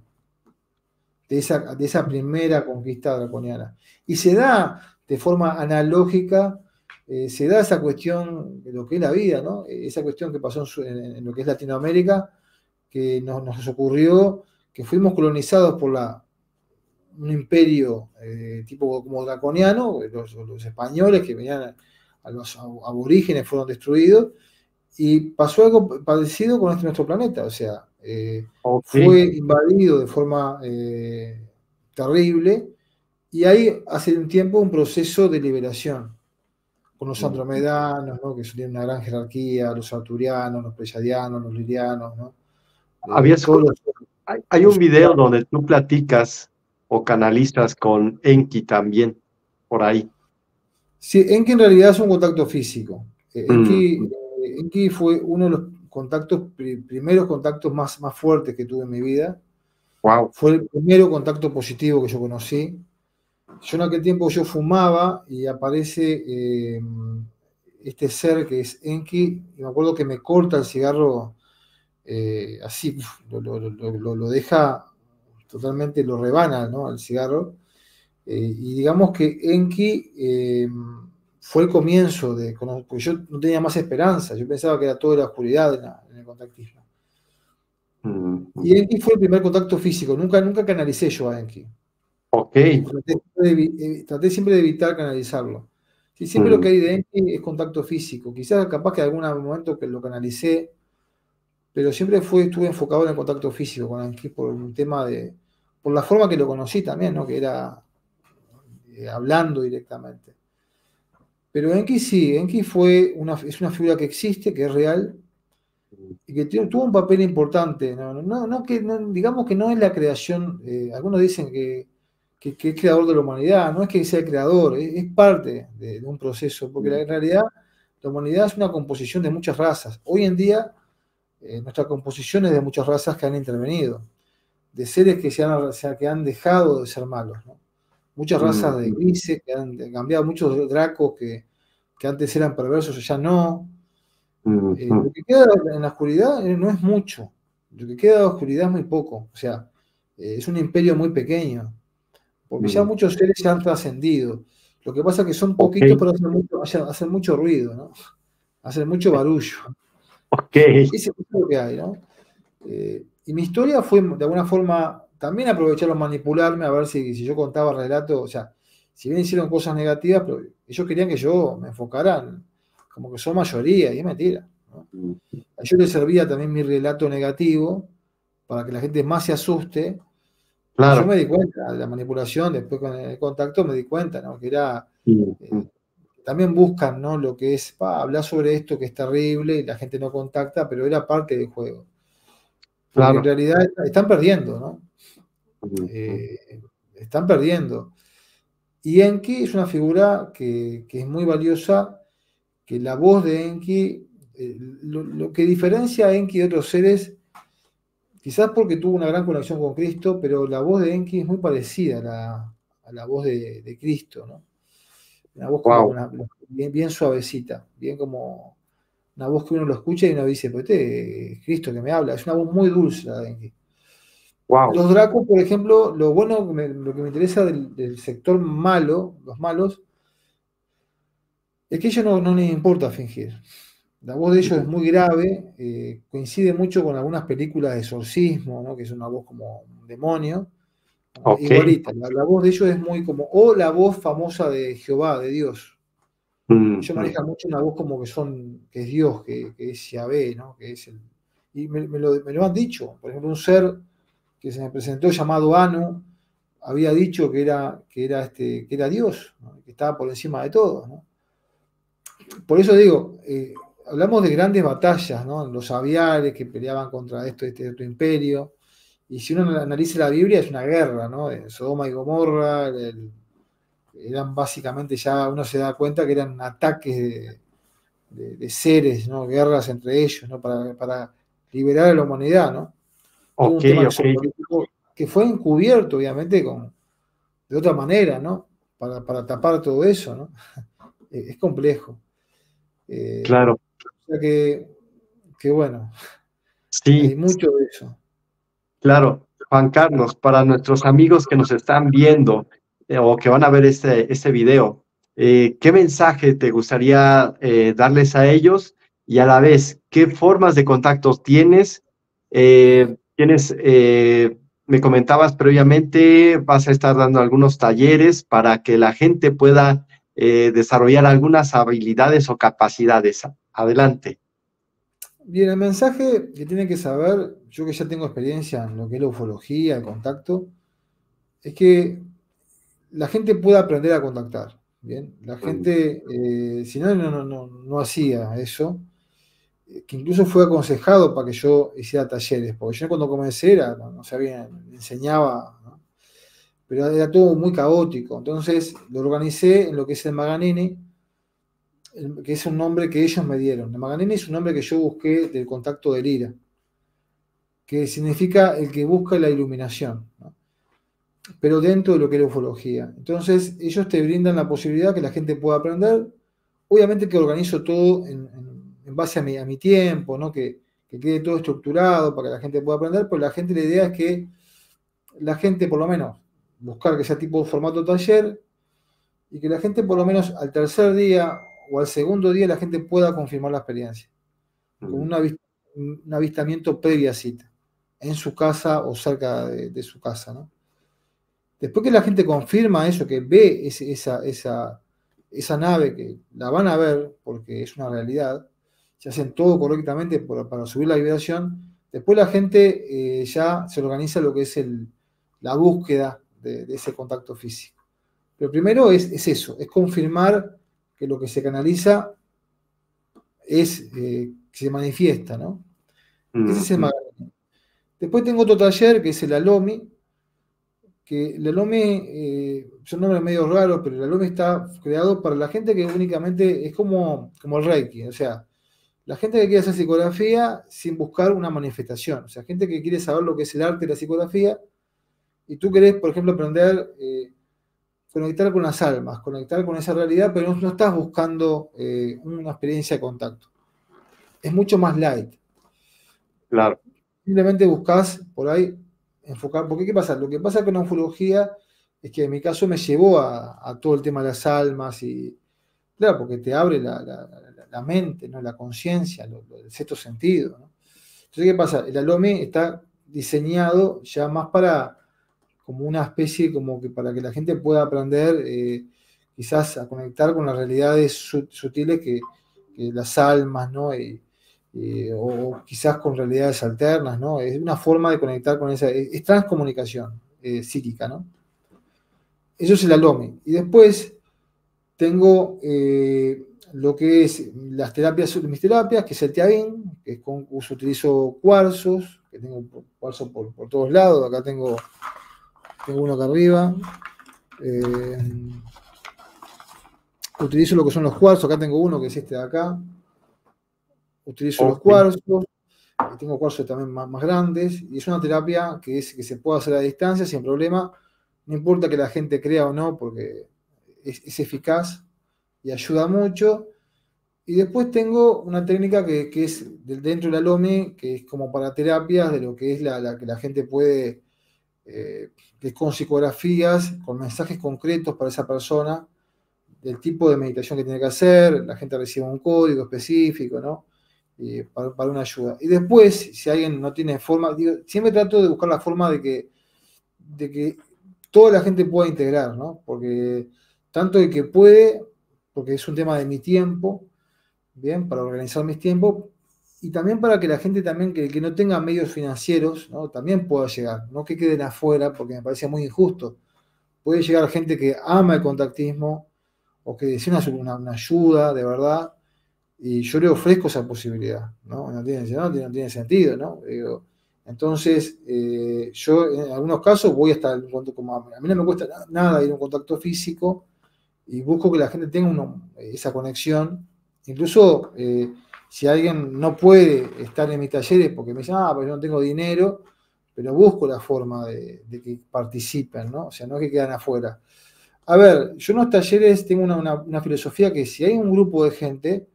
de esa primera conquista draconiana. Y se da de forma analógica, se da esa cuestión de lo que es la vida, ¿no? Esa cuestión que pasó en lo que es Latinoamérica, que nos ocurrió, que fuimos colonizados por un imperio tipo como draconiano, los españoles que venían a los aborígenes fueron destruidos, y pasó algo parecido con nuestro planeta, o sea, Ok. fue invadido de forma terrible, y ahí hace un tiempo un proceso de liberación, con los Mm. andromedanos, ¿no? Que tienen una gran jerarquía, los arturianos, los pleyadianos, los lirianos, ¿no? Había Todos escu- hay un los video donde tú platicas o canalizas con Enki también, por ahí. Sí, Enki en realidad es un contacto físico. Mm, Enki fue uno de los contactos, primeros contactos más fuertes que tuve en mi vida. wow. Fue el primero contacto positivo que yo conocí. Yo en aquel tiempo yo fumaba y aparece este ser que es Enki, y me acuerdo que me corta el cigarro así, lo deja totalmente, lo rebana, ¿no? Al cigarro. Y digamos que Enki fue el comienzo porque yo no tenía más esperanza, yo pensaba que era toda la oscuridad en el contactismo. Mm. Y Enki fue el primer contacto físico, nunca canalicé yo a Enki. Ok. Traté siempre de evitar canalizarlo. Sí, siempre lo que Mm, hay de Enki es contacto físico. Quizás capaz que en algún momento que lo canalicé, pero siempre estuve enfocado en el contacto físico con Enki por un tema por la forma que lo conocí también, ¿no? Que era hablando directamente. Pero Enki sí, Enki es una figura que existe, que es real, y que tuvo un papel importante. Digamos que no es la creación, algunos dicen que es creador de la humanidad, no es que sea el creador, es parte de un proceso, porque mm. en realidad la humanidad es una composición de muchas razas. Hoy en día nuestra composición es de muchas razas que han intervenido, de seres que han dejado de ser malos, ¿no? Muchas razas de Mm, grises que han cambiado, muchos dracos que antes eran perversos, ya no. mm. Lo que queda en la oscuridad no es mucho, lo que queda de oscuridad es muy poco, o sea, es un imperio muy pequeño, porque ya Mm. muchos seres ya han trascendido. Lo que pasa es que son Ok, poquitos, pero hacen mucho ruido, ¿no? Hacen mucho barullo. ok. Ese es lo que hay, ¿no? Y mi historia fue, de alguna forma, también aprovecharlo, manipularme, a ver si yo contaba relatos, o sea, si bien hicieron cosas negativas, pero ellos querían que yo me enfocara como que son mayoría, y es mentira, ¿no? Mm. Yo les servía también mi relato negativo para que la gente más se asuste, y yo Claro. me di cuenta de la manipulación, después con el contacto me di cuenta, ¿no? Que era, Mm, eh, mm. también buscan, ¿no? Lo que es, hablar sobre esto que es terrible y la gente no contacta, pero era parte del juego. Porque en Claro. realidad están perdiendo, ¿no? Mm, mm. Eh, Están perdiendo. Y Enki es una figura que es muy valiosa, que la voz de Enki, lo que diferencia a Enki de otros seres, quizás porque tuvo una gran conexión con Cristo, pero la voz de Enki es muy parecida a la voz de Cristo, ¿no? Una voz como Wow. bien suavecita, bien como una voz que uno lo escucha y uno dice, pues este es Cristo que me habla, es una voz muy dulce la de Enki. Wow. Los Dracos, por ejemplo, lo bueno, lo que me interesa del sector malo, los malos, es que a ellos no les importa fingir. La voz de ellos es muy grave, coincide mucho con algunas películas de exorcismo, ¿no? Que es una voz como un demonio, Ok. igualita. La voz de ellos es muy como, o la voz famosa de Jehová, de Dios. Ellos Ujú. manejan mucho una voz como que es Dios, que es Yahvé, ¿no? Que es y me lo han dicho. Por ejemplo, un ser que se me presentó llamado Anu había dicho que era Dios, ¿no? Que estaba por encima de todo, ¿no? Por eso digo, hablamos de grandes batallas, ¿no? Los aviares que peleaban contra este otro imperio. Y si uno analiza la Biblia, es una guerra, ¿no? Sodoma y Gomorra, eran básicamente ya uno se da cuenta que eran ataques de seres, ¿no? Guerras entre ellos, ¿no? Para liberar a la humanidad, ¿no? Todo Ok, un tema ok. geopolítico que fue encubierto, obviamente, de otra manera, ¿no? Para tapar todo eso, ¿no? Es complejo. Claro. O sea que bueno, hay Sí, mucho de eso. claro. Juan Carlos, para nuestros amigos que nos están viendo o que van a ver este video, ¿qué mensaje te gustaría darles a ellos? Y a la vez, ¿qué formas de contactos tienes? Me comentabas previamente, vas a estar dando algunos talleres para que la gente pueda desarrollar algunas habilidades o capacidades. Adelante. Bien, el mensaje que tiene que saber, yo que ya tengo experiencia en lo que es la ufología, el contacto, es que la gente puede aprender a contactar. Bien, la Mm. gente, si no hacía eso, que incluso fue aconsejado para que yo hiciera talleres, porque yo cuando comencé no sabía, enseñaba, ¿no? Pero era todo muy caótico. Entonces lo organicé en lo que es el Maganini, que es un nombre que ellos me dieron. El Maganini es un nombre que yo busqué del contacto del IRA, que significa el que busca la iluminación, ¿no? Pero dentro de lo que es la ufología. Entonces, ellos te brindan la posibilidad que la gente pueda aprender. Obviamente que organizo todo en base a mi tiempo, ¿no? Que quede todo estructurado para que la gente pueda aprender, pero la idea es que la gente, por lo menos, buscar que sea tipo formato taller y que la gente, por lo menos, al tercer día o al segundo día, la gente pueda confirmar la experiencia con Mm. un avistamiento previa cita, en su casa o cerca de su casa, ¿no? Después que la gente confirma eso, que ve esa nave, que la van a ver porque es una realidad, se hacen todo correctamente para subir la vibración, después la gente ya se organiza lo que es la búsqueda de ese contacto físico. Pero primero es eso, es confirmar que lo que se canaliza que se manifiesta, ¿no? Ese es el Mm. magnetismo. Después tengo otro taller que es el Alomi, que el Alome, son nombres medio raros, pero el Alome está creado para la gente que únicamente es como el Reiki, o sea, la gente que quiere hacer psicografía sin buscar una manifestación, o sea, gente que quiere saber lo que es el arte de la psicografía, y tú querés, por ejemplo, aprender, conectar con las almas, conectar con esa realidad, pero no estás buscando una experiencia de contacto. Es mucho más light. Claro. Simplemente buscas por ahí enfocar, porque ¿qué pasa? Lo que pasa con la ufología es que en mi caso me llevó a todo el tema de las almas y, claro, porque te abre la mente, ¿no? La conciencia, el sexto sentido, ¿no? Entonces, ¿qué pasa? El Alome está diseñado ya más para como una especie, como que para que la gente pueda aprender quizás a conectar con las realidades sutiles que las almas, ¿no? O quizás con realidades alternas, ¿no? Es una forma de conectar con esa, es transcomunicación psíquica, ¿no? Eso es el Alome. Y después tengo lo que es mis terapias, que es el Tiabín, que es con uso, utilizo cuarzos, que tengo cuarzo por todos lados, acá tengo uno acá arriba. Eh, Utilizo lo que son los cuarzos, acá tengo uno que es este de acá. Utilizo los Ok. cuarzos, tengo cuarzos también más grandes, y es una terapia que se puede hacer a distancia sin problema, no importa que la gente crea o no, porque es eficaz y ayuda mucho. Y después tengo una técnica que es dentro de la LOME, que es como para terapias, de lo que es que la gente puede que con psicografías, con mensajes concretos para esa persona, del tipo de meditación que tiene que hacer, la gente recibe un código específico, ¿no? Para una ayuda. Y después, si alguien no tiene forma, siempre trato de buscar la forma de que toda la gente pueda integrar, ¿no? Porque tanto el que puede, porque es un tema de mi tiempo, bien, para organizar mis tiempos, y también para que la gente también, que no tenga medios financieros, ¿no? También pueda llegar, no que queden afuera, porque me parece muy injusto. Puede llegar gente que ama el contactismo o que desea una ayuda de verdad, y yo le ofrezco esa posibilidad, ¿no? No tiene sentido, ¿no? Digo, entonces, yo en algunos casos voy hasta como a mí no me cuesta nada ir a un contacto físico y busco que la gente tenga esa conexión. Incluso si alguien no puede estar en mis talleres porque me dice, pues yo no tengo dinero, pero busco la forma de que participen, ¿no? O sea, no que quedan afuera. A ver, yo en los talleres tengo una filosofía que si hay un grupo de gente,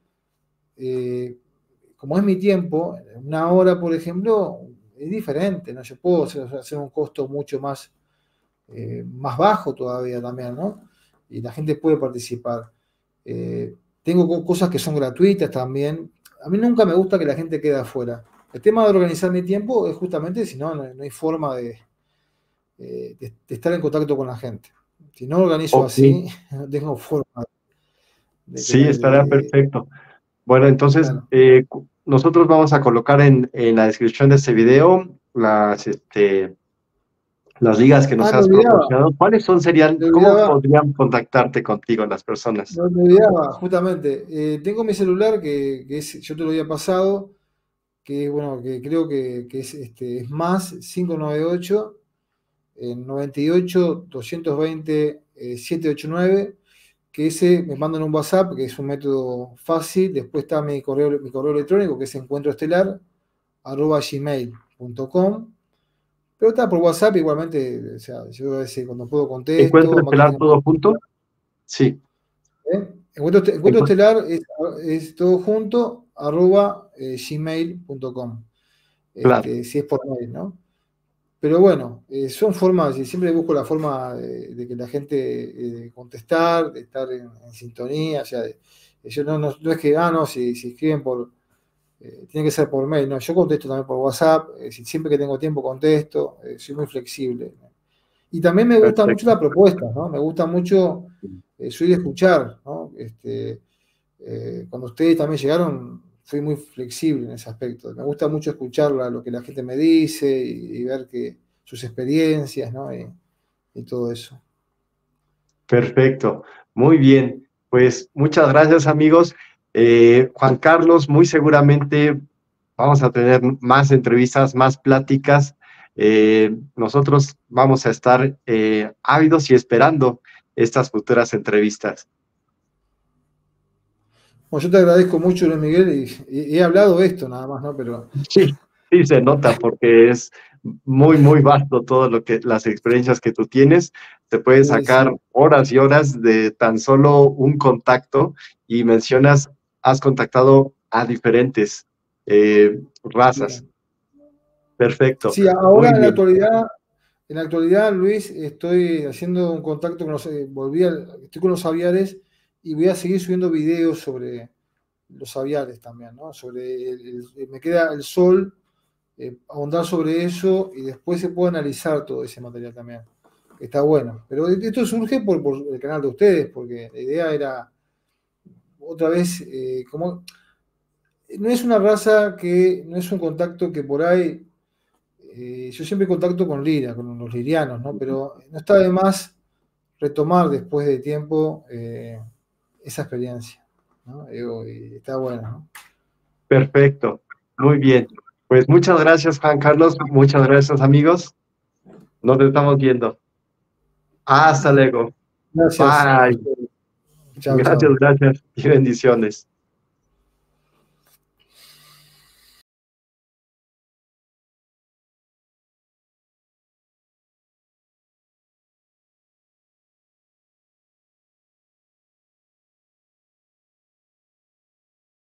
como es mi tiempo, una hora, por ejemplo, es diferente, ¿no? Yo puedo hacer un costo mucho más bajo todavía también, ¿no? Y la gente puede participar. Tengo cosas que son gratuitas también. A mí nunca me gusta que la gente quede afuera. El tema de organizar mi tiempo es justamente si no hay forma de estar en contacto con la gente. Si no organizo Ok, así, no tengo forma sí, estará perfecto. Bueno, entonces claro. nosotros vamos a colocar en la descripción de este video las ligas que nos Me has olvidaba, proporcionado. ¿Cuáles serían, me cómo olvidaba, podrían contactarte contigo las personas? me olvidaba, justamente. Tengo mi celular yo te lo había pasado, que bueno, que creo que es más 598 98 220 789, que ese me mandan un WhatsApp, que es un método fácil. Después está mi correo electrónico, que es encuentroestelar@gmail.com. Pero está por WhatsApp igualmente, o sea, yo a veces cuando puedo ¿Encuentro contesto, más que estelar tengo. todo junto? Sí, Encuentro encu- Estelar es todo junto, @gmail.com, claro, si es por mail, ¿no? Pero bueno, son formas, y siempre busco la forma de que la gente contestar, de estar en sintonía, o sea, yo no es que, no, si escriben tiene que ser por mail, no, yo contesto también por WhatsApp, siempre que tengo tiempo contesto, soy muy flexible. Y también me gusta mucho perfecto. la propuesta, ¿no? Me gusta mucho, soy de escuchar, ¿no? Cuando ustedes también llegaron, fui muy flexible en ese aspecto. Me gusta mucho escuchar lo que la gente me dice y ver sus experiencias, ¿no? Y todo eso. Perfecto, muy bien. Pues muchas gracias, amigos. Juan Carlos, muy seguramente vamos a tener más entrevistas, más pláticas. Nosotros vamos a estar ávidos y esperando estas futuras entrevistas. Bueno, yo te agradezco mucho, Luis Miguel, y he hablado de esto nada más, ¿no? Pero Sí, sí se nota porque es muy, muy vasto todo lo que las experiencias que tú tienes. Te puedes sí, sacar sí, horas y horas de tan solo un contacto y mencionas, has contactado a diferentes razas. bien. Perfecto, Sí, ahora muy bien. en la actualidad, Luis, estoy haciendo un contacto con estoy con los aviares y voy a seguir subiendo videos sobre los aviares también, ¿no? Me queda el sol, ahondar sobre eso y después se puede analizar todo ese material también. Que está bueno. Pero esto surge por el canal de ustedes, porque la idea era otra vez, como no es una raza no es un contacto que por ahí, yo siempre contacto con Lira, con los lirianos, ¿no? Pero no está de más retomar después de tiempo esa experiencia, ¿no? Y está bueno, ¿no? Perfecto, muy bien. Pues muchas gracias, Juan Carlos. Muchas gracias, amigos. Nos estamos viendo. Hasta luego. Gracias a Bye. ustedes. Chao, Gracias, chao. gracias y bendiciones.